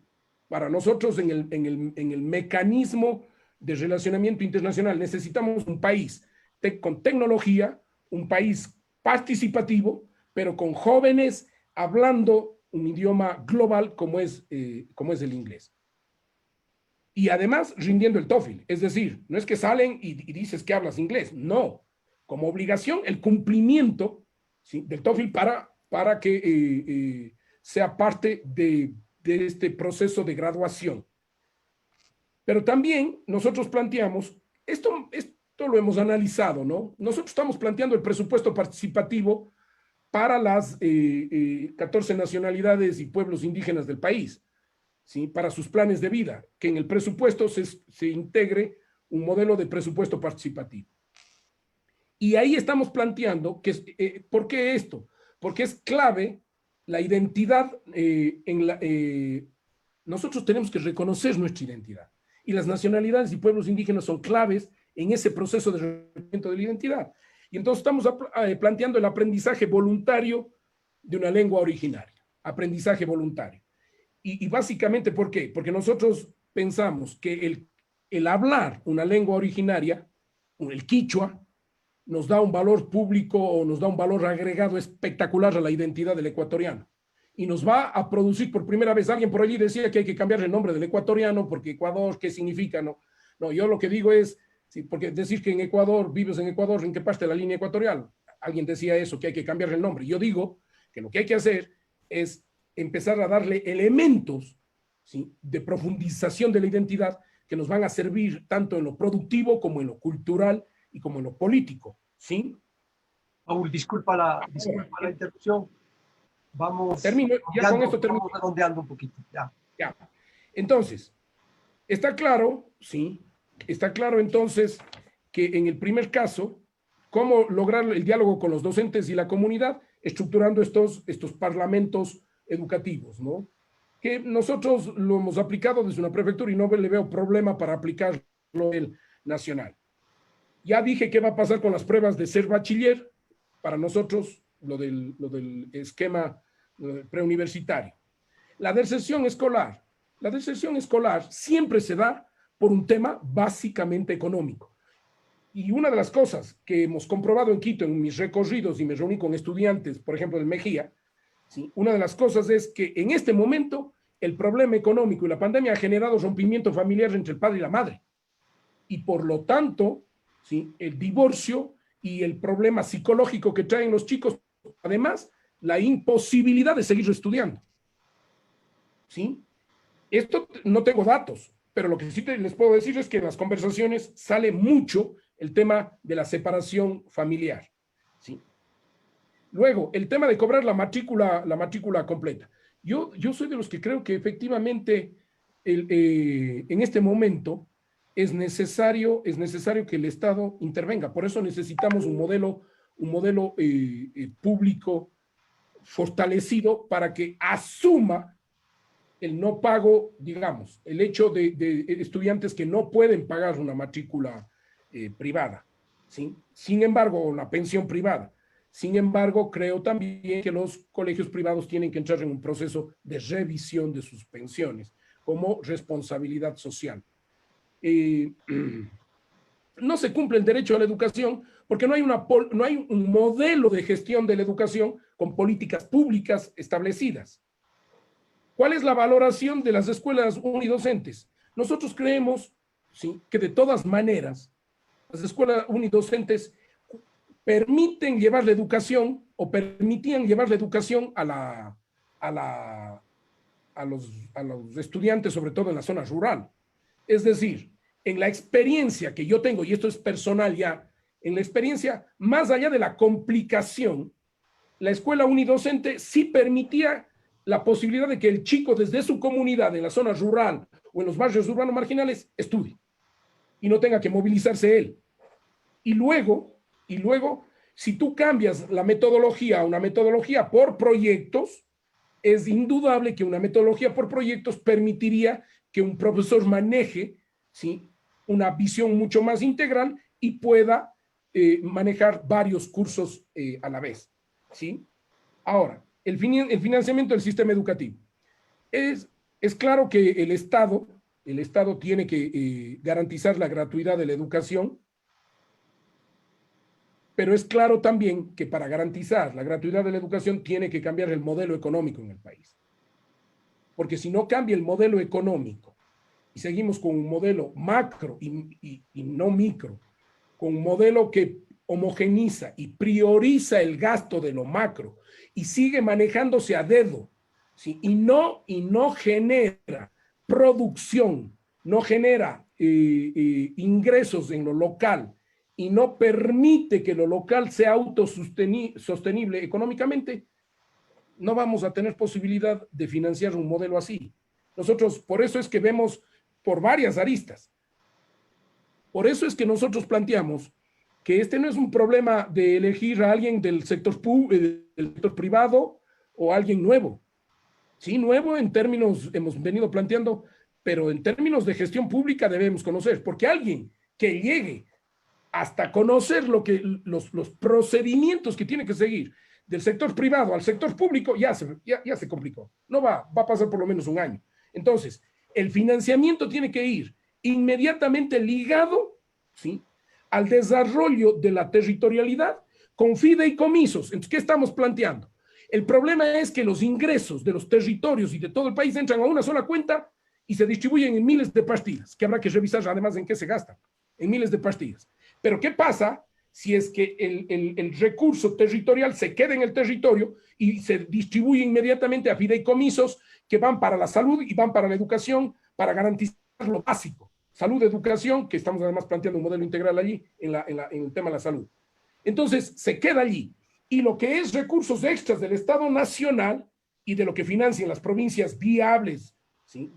para nosotros en el mecanismo de relacionamiento internacional. Necesitamos un país con tecnología, un país participativo, pero con jóvenes hablando un idioma global como es el inglés. Y además rindiendo el TOEFL, es decir, no es que salen y dices que hablas inglés, no, como obligación el cumplimiento, ¿sí?, del TOEFL para que sea parte de este proceso de graduación. Pero también nosotros planteamos, esto lo hemos analizado, ¿no? Nosotros estamos planteando el presupuesto participativo para las 14 nacionalidades y pueblos indígenas del país, ¿sí?, para sus planes de vida, que en el presupuesto se integre un modelo de presupuesto participativo. Y ahí estamos planteando que, ¿por qué esto? Porque es clave la identidad, nosotros tenemos que reconocer nuestra identidad. Y las nacionalidades y pueblos indígenas son claves en ese proceso de reconocimiento de la identidad. Y entonces estamos planteando el aprendizaje voluntario de una lengua originaria. Aprendizaje voluntario. Y básicamente, ¿por qué? Porque nosotros pensamos que el hablar una lengua originaria, el quichua, nos da un valor público o nos da un valor agregado espectacular a la identidad del ecuatoriano. Y nos va a producir por primera vez, alguien por allí decía que hay que cambiar el nombre del ecuatoriano porque Ecuador, ¿qué significa? No, yo lo que digo es, sí, porque decir que en Ecuador, vives en Ecuador, ¿en qué parte de la línea ecuatorial? Alguien decía eso, que hay que cambiar el nombre. Yo digo que lo que hay que hacer es empezar a darle elementos, ¿sí?, de profundización de la identidad que nos van a servir tanto en lo productivo como en lo cultural y como en lo político, ¿sí? Paul, disculpa la interrupción. Termino, ya con esto termino. Vamos redondeando un poquito, ya. Ya. Entonces, está claro, ¿sí? Está claro entonces que en el primer caso, cómo lograr el diálogo con los docentes y la comunidad, estructurando estos parlamentos educativos, ¿no? Que nosotros lo hemos aplicado desde una prefectura y no le veo problema para aplicarlo el nacional. Ya dije qué va a pasar con las pruebas de ser bachiller, para nosotros lo del esquema preuniversitario. La deserción escolar. La deserción escolar siempre se da por un tema básicamente económico. Y una de las cosas que hemos comprobado en Quito en mis recorridos y me reuní con estudiantes, por ejemplo, del Mejía, ¿sí?, una de las cosas es que en este momento el problema económico y la pandemia ha generado rompimiento familiar entre el padre y la madre. Y por lo tanto, ¿sí?, el divorcio y el problema psicológico que traen los chicos, además, la imposibilidad de seguir estudiando. ¿Sí? Esto no tengo datos, pero lo que sí les puedo decir es que en las conversaciones sale mucho el tema de la separación familiar. ¿Sí? Luego, el tema de cobrar la matrícula completa. Yo soy de los que creo que efectivamente en este momento es necesario que el Estado intervenga. Por eso necesitamos un modelo público fortalecido para que asuma el no pago, digamos, el hecho de estudiantes que no pueden pagar una matrícula privada, ¿sí? Sin embargo, una pensión privada. Sin embargo, creo también que los colegios privados tienen que entrar en un proceso de revisión de sus pensiones como responsabilidad social. No se cumple el derecho a la educación porque no hay un modelo de gestión de la educación con políticas públicas establecidas. ¿Cuál es la valoración de las escuelas unidocentes? Nosotros creemos, ¿sí?, que de todas maneras las escuelas unidocentes permiten llevar la educación o permitían llevar la educación a los estudiantes, sobre todo en la zona rural. Es decir, en la experiencia que yo tengo, y esto es personal ya, en la experiencia, más allá de la complicación, la escuela unidocente sí permitía la posibilidad de que el chico desde su comunidad, en la zona rural o en los barrios urbanos marginales, estudie y no tenga que movilizarse él. Y luego, si tú cambias la metodología a una metodología por proyectos, es indudable que una metodología por proyectos permitiría que un profesor maneje, ¿sí?, una visión mucho más integral y pueda manejar varios cursos a la vez, ¿sí? Ahora, el financiamiento del sistema educativo. Es claro que el Estado tiene que garantizar la gratuidad de la educación, Pero es claro también que para garantizar la gratuidad de la educación tiene que cambiar el modelo económico en el país. Porque si no cambia el modelo económico y seguimos con un modelo macro y no micro, con un modelo que homogeniza y prioriza el gasto de lo macro y sigue manejándose a dedo, ¿sí? y no genera producción, no genera ingresos en lo local y no permite que lo local sea autosostenible económicamente, no vamos a tener posibilidad de financiar un modelo así. Nosotros, por eso es que vemos por varias aristas. Por eso es que nosotros planteamos que este no es un problema de elegir a alguien del sector privado o alguien nuevo. Sí, nuevo en términos, hemos venido planteando, pero en términos de gestión pública debemos conocer, porque alguien que llegue hasta conocer los procedimientos que tiene que seguir del sector privado al sector público, ya se complicó. No va a pasar por lo menos un año. Entonces, el financiamiento tiene que ir inmediatamente ligado, ¿sí?, al desarrollo de la territorialidad con fideicomisos. Entonces, ¿qué estamos planteando? El problema es que los ingresos de los territorios y de todo el país entran a una sola cuenta y se distribuyen en miles de pastillas, que habrá que revisar además en qué se gastan, en miles de pastillas. Pero ¿qué pasa si es que el recurso territorial se queda en el territorio y se distribuye inmediatamente a fideicomisos que van para la salud y van para la educación para garantizar lo básico? Salud, educación, que estamos además planteando un modelo integral allí en el tema de la salud. Entonces, se queda allí. Y lo que es recursos extras del Estado Nacional y de lo que financian las provincias viables, ¿sí?,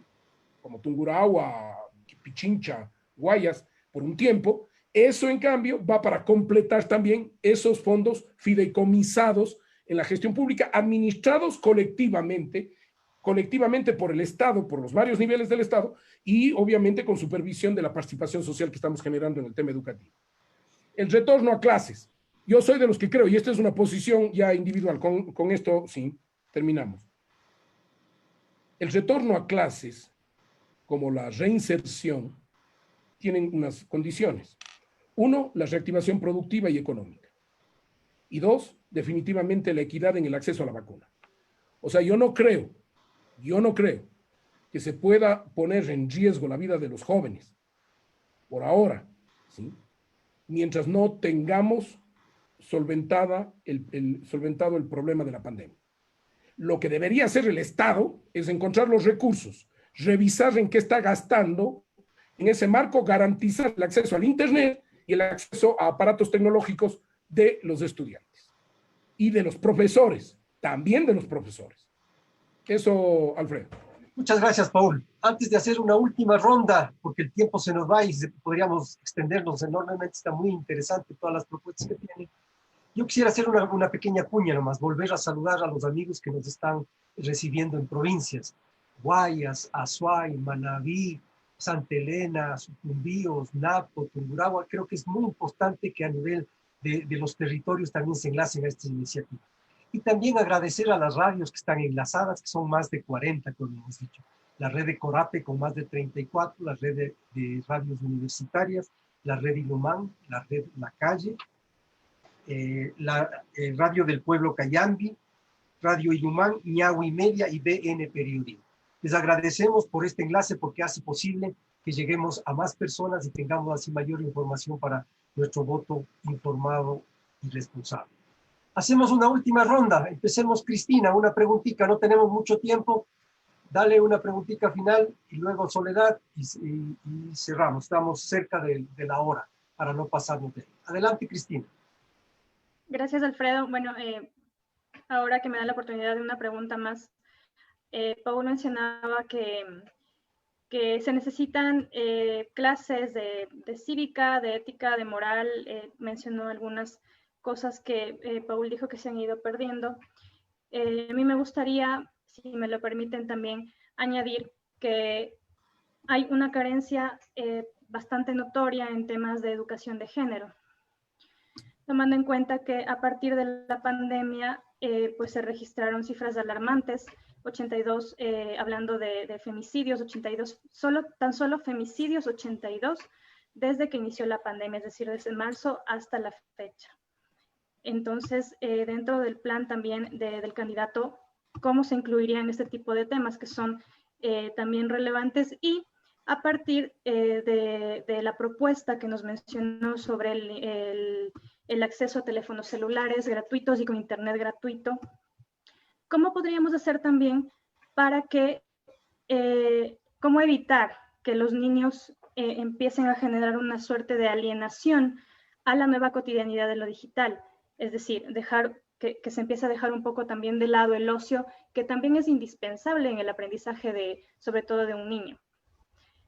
como Tungurahua, Pichincha, Guayas, por un tiempo, eso en cambio va para completar también esos fondos fideicomisados en la gestión pública, administrados colectivamente por el Estado, por los varios niveles del Estado, y obviamente con supervisión de la participación social que estamos generando en el tema educativo. El retorno a clases. Yo soy de los que creo, y esta es una posición ya individual, con esto sí, terminamos. El retorno a clases, como la reinserción, tienen unas condiciones. Uno, la reactivación productiva y económica. Y dos, definitivamente la equidad en el acceso a la vacuna. O sea, yo no creo que se pueda poner en riesgo la vida de los jóvenes, por ahora, ¿sí?, mientras no tengamos solventado el problema de la pandemia. Lo que debería hacer el Estado es encontrar los recursos, revisar en qué está gastando, en ese marco garantizar el acceso al Internet y el acceso a aparatos tecnológicos de los estudiantes y de los profesores, también de los profesores. Eso, Alfredo. Muchas gracias, Paul. Antes de hacer una última ronda, porque el tiempo se nos va y podríamos extendernos enormemente, está muy interesante todas las propuestas que tienen. Yo quisiera hacer una pequeña cuña nomás, volver a saludar a los amigos que nos están recibiendo en provincias. Guayas, Azuay, Manabí, Santa Elena, Sucumbíos, Napo, Tungurahua. Creo que es muy importante que a nivel de los territorios también se enlacen a estas iniciativas. Y también agradecer a las radios que están enlazadas, que son más de 40, como hemos dicho. La red de Corape con más de 34, la red de radios universitarias, la red Ilumán, la red La Calle, Radio del Pueblo Cayambi, Radio Ilumán, Ñahui Media y BN Periodismo. Les agradecemos por este enlace porque hace posible que lleguemos a más personas y tengamos así mayor información para nuestro voto informado y responsable. Hacemos una última ronda. Empecemos, Cristina, una preguntita. No tenemos mucho tiempo. Dale una preguntita final y luego Soledad y cerramos. Estamos cerca de la hora para no pasarnos de ahí. Adelante, Cristina. Gracias, Alfredo. Bueno, ahora que me da la oportunidad de una pregunta más, Paul mencionaba que se necesitan clases de cívica, de ética, de moral. Mencionó algunas cosas que Paul dijo que se han ido perdiendo. A mí me gustaría, si me lo permiten también, añadir que hay una carencia bastante notoria en temas de educación de género, tomando en cuenta que a partir de la pandemia pues se registraron cifras alarmantes, 82, hablando de femicidios, 82, tan solo femicidios 82 desde que inició la pandemia, es decir, desde marzo hasta la fecha. Entonces, dentro del plan también del candidato, ¿cómo se incluirían este tipo de temas que son también relevantes? Y a partir de la propuesta que nos mencionó sobre el acceso a teléfonos celulares gratuitos y con internet gratuito, ¿cómo podríamos hacer también para que, cómo evitar que los niños empiecen a generar una suerte de alienación a la nueva cotidianidad de lo digital? Es decir, dejar que se empiece a dejar un poco también de lado el ocio, que también es indispensable en el aprendizaje sobre todo de un niño.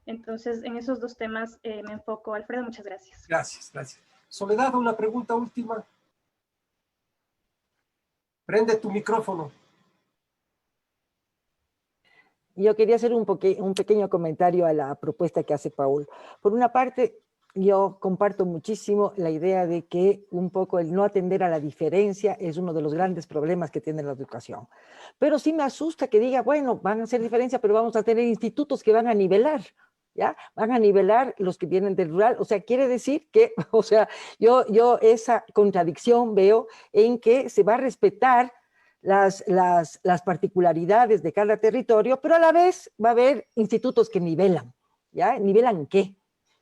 Entonces, en esos dos temas me enfoco. Alfredo, muchas gracias. Gracias, gracias. Soledad, una pregunta última. Prende tu micrófono. Yo quería hacer un pequeño comentario a la propuesta que hace Paul. Por una parte, yo comparto muchísimo la idea de que un poco el no atender a la diferencia es uno de los grandes problemas que tiene la educación. Pero sí me asusta que diga, bueno, van a hacer diferencia, pero vamos a tener institutos que van a nivelar, ¿ya? Van a nivelar los que vienen del rural. O sea, quiere decir que, o sea, yo esa contradicción veo en que se va a respetar las particularidades de cada territorio, pero a la vez va a haber institutos que nivelan, ¿ya? ¿Nivelan qué?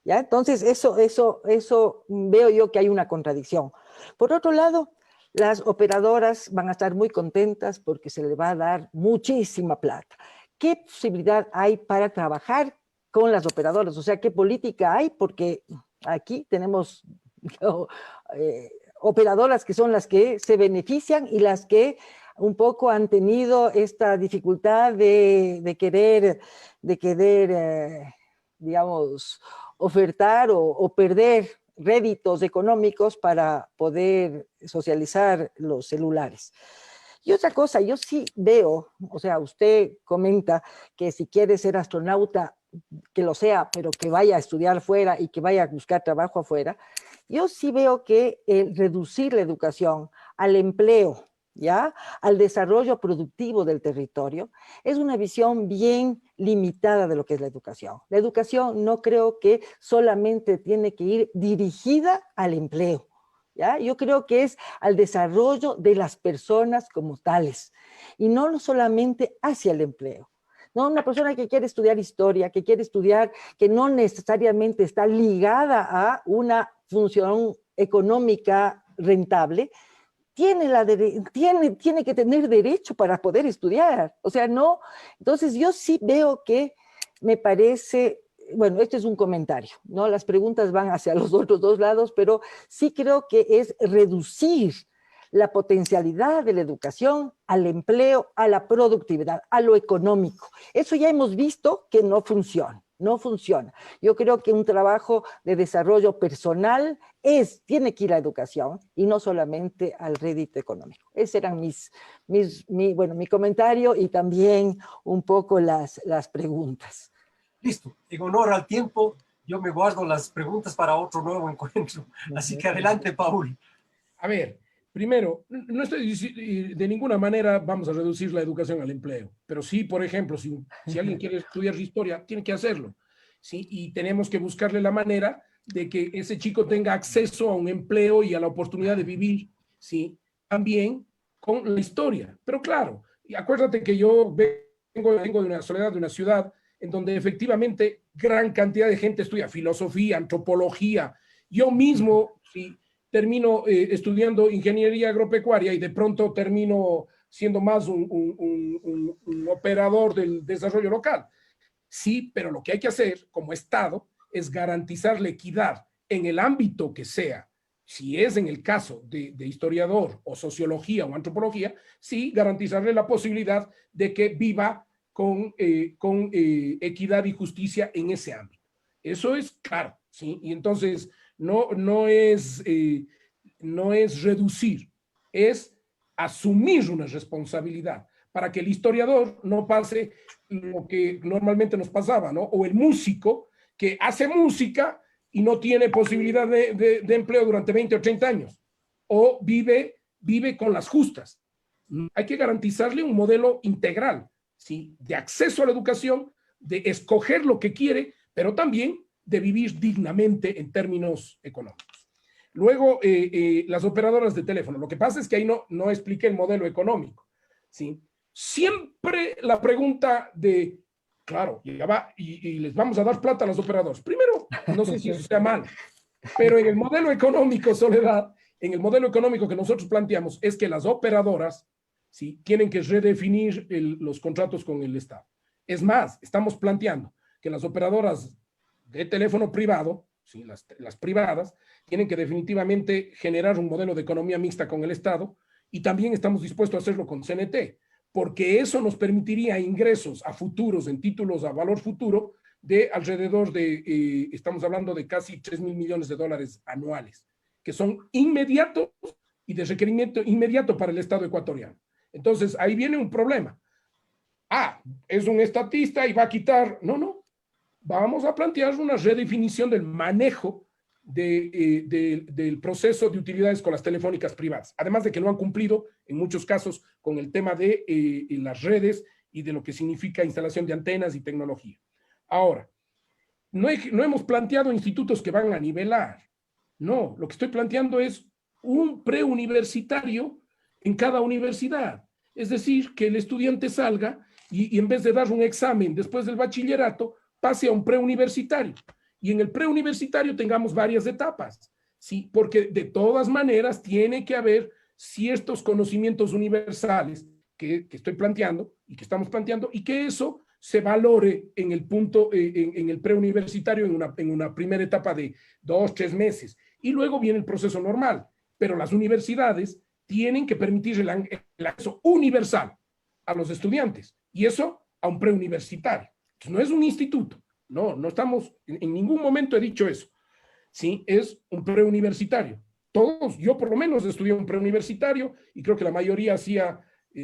¿Ya? Entonces, eso veo yo que hay una contradicción. Por otro lado, las operadoras van a estar muy contentas porque se les va a dar muchísima plata. ¿Qué posibilidad hay para trabajar con las operadoras? O sea, ¿qué política hay? Porque aquí tenemos operadoras que son las que se benefician y las que un poco han tenido esta dificultad de querer digamos, ofertar o perder réditos económicos para poder socializar los celulares. Y otra cosa, yo sí veo, o sea, usted comenta que si quiere ser astronauta, que lo sea, pero que vaya a estudiar fuera y que vaya a buscar trabajo afuera. Yo sí veo que reducir la educación al empleo, ¿ya? Al desarrollo productivo del territorio, es una visión bien limitada de lo que es la educación. La educación no creo que solamente tiene que ir dirigida al empleo, ¿ya? Yo creo que es al desarrollo de las personas como tales, y no solamente hacia el empleo. No, una persona que quiere estudiar historia, que quiere estudiar, que no necesariamente está ligada a una función económica rentable, tiene que tener derecho para poder estudiar. O sea, no. Entonces, yo sí veo que me parece, bueno, este es un comentario, ¿no? Las preguntas van hacia los otros dos lados, pero sí creo que es reducir la potencialidad de la educación al empleo, a la productividad, a lo económico. Eso ya hemos visto que no funciona. No funciona. Yo creo que un trabajo de desarrollo personal tiene que ir a la educación y no solamente al rédito económico. Ese eran mi comentario y también un poco las preguntas. Listo. En honor al tiempo, yo me guardo las preguntas para otro nuevo encuentro. Así que adelante, Paul. A ver, primero, no estoy de ninguna manera vamos a reducir la educación al empleo, pero sí, por ejemplo, si alguien quiere estudiar historia, tiene que hacerlo, ¿sí? Y tenemos que buscarle la manera de que ese chico tenga acceso a un empleo y a la oportunidad de vivir, ¿sí? También con la historia. Pero claro, acuérdate que yo vengo de una Soledad, de una ciudad en donde efectivamente gran cantidad de gente estudia filosofía, antropología. Yo mismo, sí, termino estudiando ingeniería agropecuaria y de pronto termino siendo más un operador del desarrollo local. Sí, pero lo que hay que hacer como Estado es garantizar la equidad en el ámbito que sea. Si es en el caso de historiador o sociología o antropología, sí, garantizarle la posibilidad de que viva con equidad y justicia en ese ámbito. Eso es claro, ¿sí? Y entonces no es reducir, es asumir una responsabilidad para que el historiador no pase lo que normalmente nos pasaba, ¿no? O el músico que hace música y no tiene posibilidad de empleo durante 20 o 30 años, o vive con las justas. Hay que garantizarle un modelo integral, ¿sí? De acceso a la educación, de escoger lo que quiere, pero también de vivir dignamente en términos económicos. Luego, las operadoras de teléfono. Lo que pasa es que ahí no expliqué el modelo económico, ¿sí? Siempre la pregunta de, claro, ya va, y les vamos a dar plata a las operadoras. Primero, no sé si eso sea mal, pero en el modelo económico, Soledad, en el modelo económico que nosotros planteamos es que las operadoras, ¿sí?, tienen que redefinir los contratos con el Estado. Es más, estamos planteando que las operadoras de teléfono privado, ¿sí?, las privadas, tienen que definitivamente generar un modelo de economía mixta con el Estado, y también estamos dispuestos a hacerlo con CNT, porque eso nos permitiría ingresos a futuros, en títulos a valor futuro, de alrededor de, estamos hablando de casi 3.000 millones de dólares anuales, que son inmediatos y de requerimiento inmediato para el Estado ecuatoriano. Entonces, ahí viene un problema. Es un estatista y va a quitar. No. Vamos a plantear una redefinición del manejo del proceso de utilidades con las telefónicas privadas, además de que lo han cumplido en muchos casos con el tema de las redes y de lo que significa instalación de antenas y tecnología. Ahora, no hemos planteado institutos que van a nivelar. No, lo que estoy planteando es un preuniversitario en cada universidad. Es decir, que el estudiante salga y en vez de dar un examen después del bachillerato, pase a un preuniversitario. Y en el preuniversitario tengamos varias etapas, ¿sí? Porque de todas maneras tiene que haber ciertos conocimientos universales que estoy planteando y que estamos planteando, y que eso se valore en el punto, en el preuniversitario en una primera etapa de 2, 3 meses. Y luego viene el proceso normal. Pero las universidades tienen que permitir el acceso universal a los estudiantes, y eso a un preuniversitario. Entonces, no es un instituto, no estamos, en ningún momento he dicho eso, ¿sí? Es un preuniversitario. Todos, yo por lo menos estudié un preuniversitario, y creo que la mayoría hacía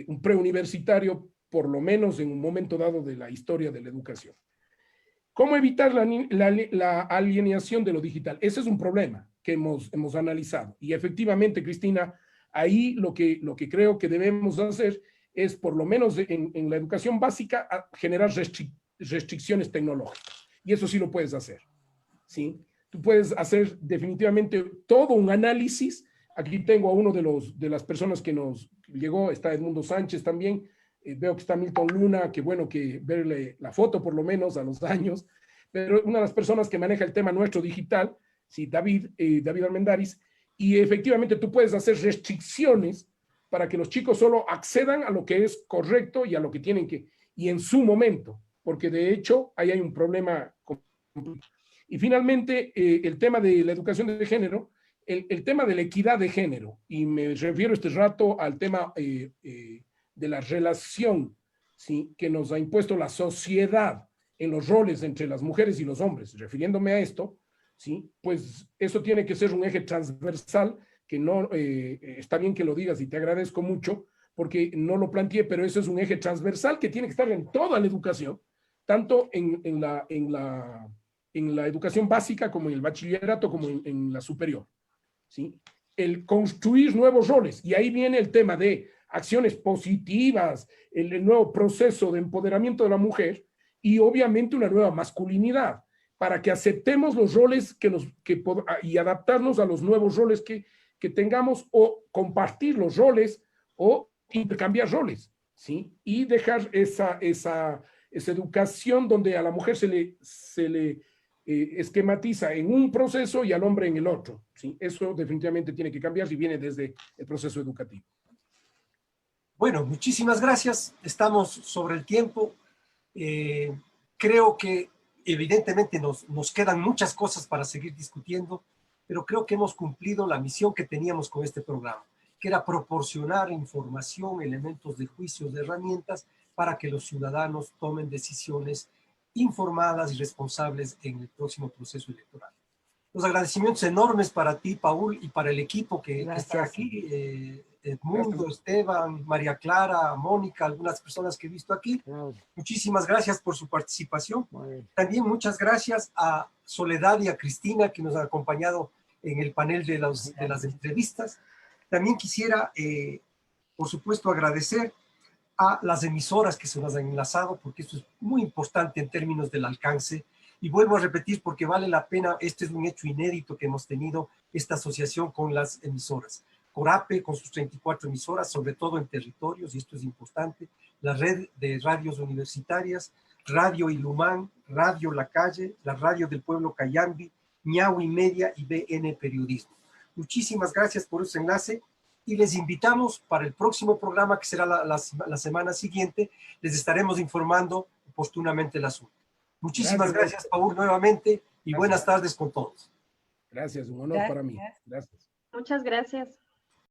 un preuniversitario, por lo menos en un momento dado de la historia de la educación. ¿Cómo evitar la alienación de lo digital? Ese es un problema que hemos analizado. Y efectivamente, Cristina, ahí lo que creo que debemos hacer es, por lo menos en la educación básica, generar restricciones tecnológicas. Y eso sí lo puedes hacer, ¿sí? Tú puedes hacer definitivamente todo un análisis. Aquí tengo a uno de las personas que nos llegó, está Edmundo Sánchez también. Veo que está Milton Luna, que bueno que verle la foto por lo menos a los años, pero una de las personas que maneja el tema nuestro digital, sí, David Armendariz, y efectivamente tú puedes hacer restricciones para que los chicos solo accedan a lo que es correcto y a lo que tienen que, y en su momento, porque de hecho ahí hay un problema. Y finalmente, el tema de la educación de género, el tema de la equidad de género, y me refiero este rato al tema de la relación, ¿sí?, que nos ha impuesto la sociedad en los roles entre las mujeres y los hombres. Refiriéndome a esto, ¿sí?, pues eso tiene que ser un eje transversal, que no, está bien que lo digas y te agradezco mucho, porque no lo planteé, pero eso es un eje transversal que tiene que estar en toda la educación, tanto en la educación básica como en el bachillerato, como en la superior, ¿sí? El construir nuevos roles, y ahí viene el tema de acciones positivas, el nuevo proceso de empoderamiento de la mujer, y obviamente una nueva masculinidad, para que aceptemos los roles y adaptarnos a los nuevos roles que tengamos, o compartir los roles, o intercambiar roles, ¿sí? Y dejar esa educación donde a la mujer se le esquematiza en un proceso y al hombre en el otro, ¿sí? Eso definitivamente tiene que cambiar y viene desde el proceso educativo. Bueno, muchísimas gracias. Estamos sobre el tiempo. Creo que evidentemente nos quedan muchas cosas para seguir discutiendo, pero creo que hemos cumplido la misión que teníamos con este programa, que era proporcionar información, elementos de juicio, de herramientas para que los ciudadanos tomen decisiones informadas y responsables en el próximo proceso electoral. Los agradecimientos enormes para ti, Paul, y para el equipo que está aquí, Edmundo, Esteban, María Clara, Mónica, algunas personas que he visto aquí. Muchísimas gracias por su participación. También muchas gracias a Soledad y a Cristina, que nos han acompañado en el panel de las entrevistas. También quisiera, por supuesto, agradecer a las emisoras que se nos han enlazado, porque esto es muy importante en términos del alcance Y vuelvo a repetir porque vale la pena, este es un hecho inédito que hemos tenido, esta asociación con las emisoras. Corape con sus 34 emisoras, sobre todo en territorios, y esto es importante, la red de radios universitarias, Radio Ilumán, Radio La Calle, la Radio del Pueblo Cayambi, Ñahui Media y BN Periodismo. Muchísimas gracias por ese enlace y les invitamos para el próximo programa, que será la semana siguiente, les estaremos informando oportunamente el asunto. Muchísimas gracias, Paul, nuevamente, y buenas tardes con todos. Gracias, un honor para mí. Gracias. Muchas gracias.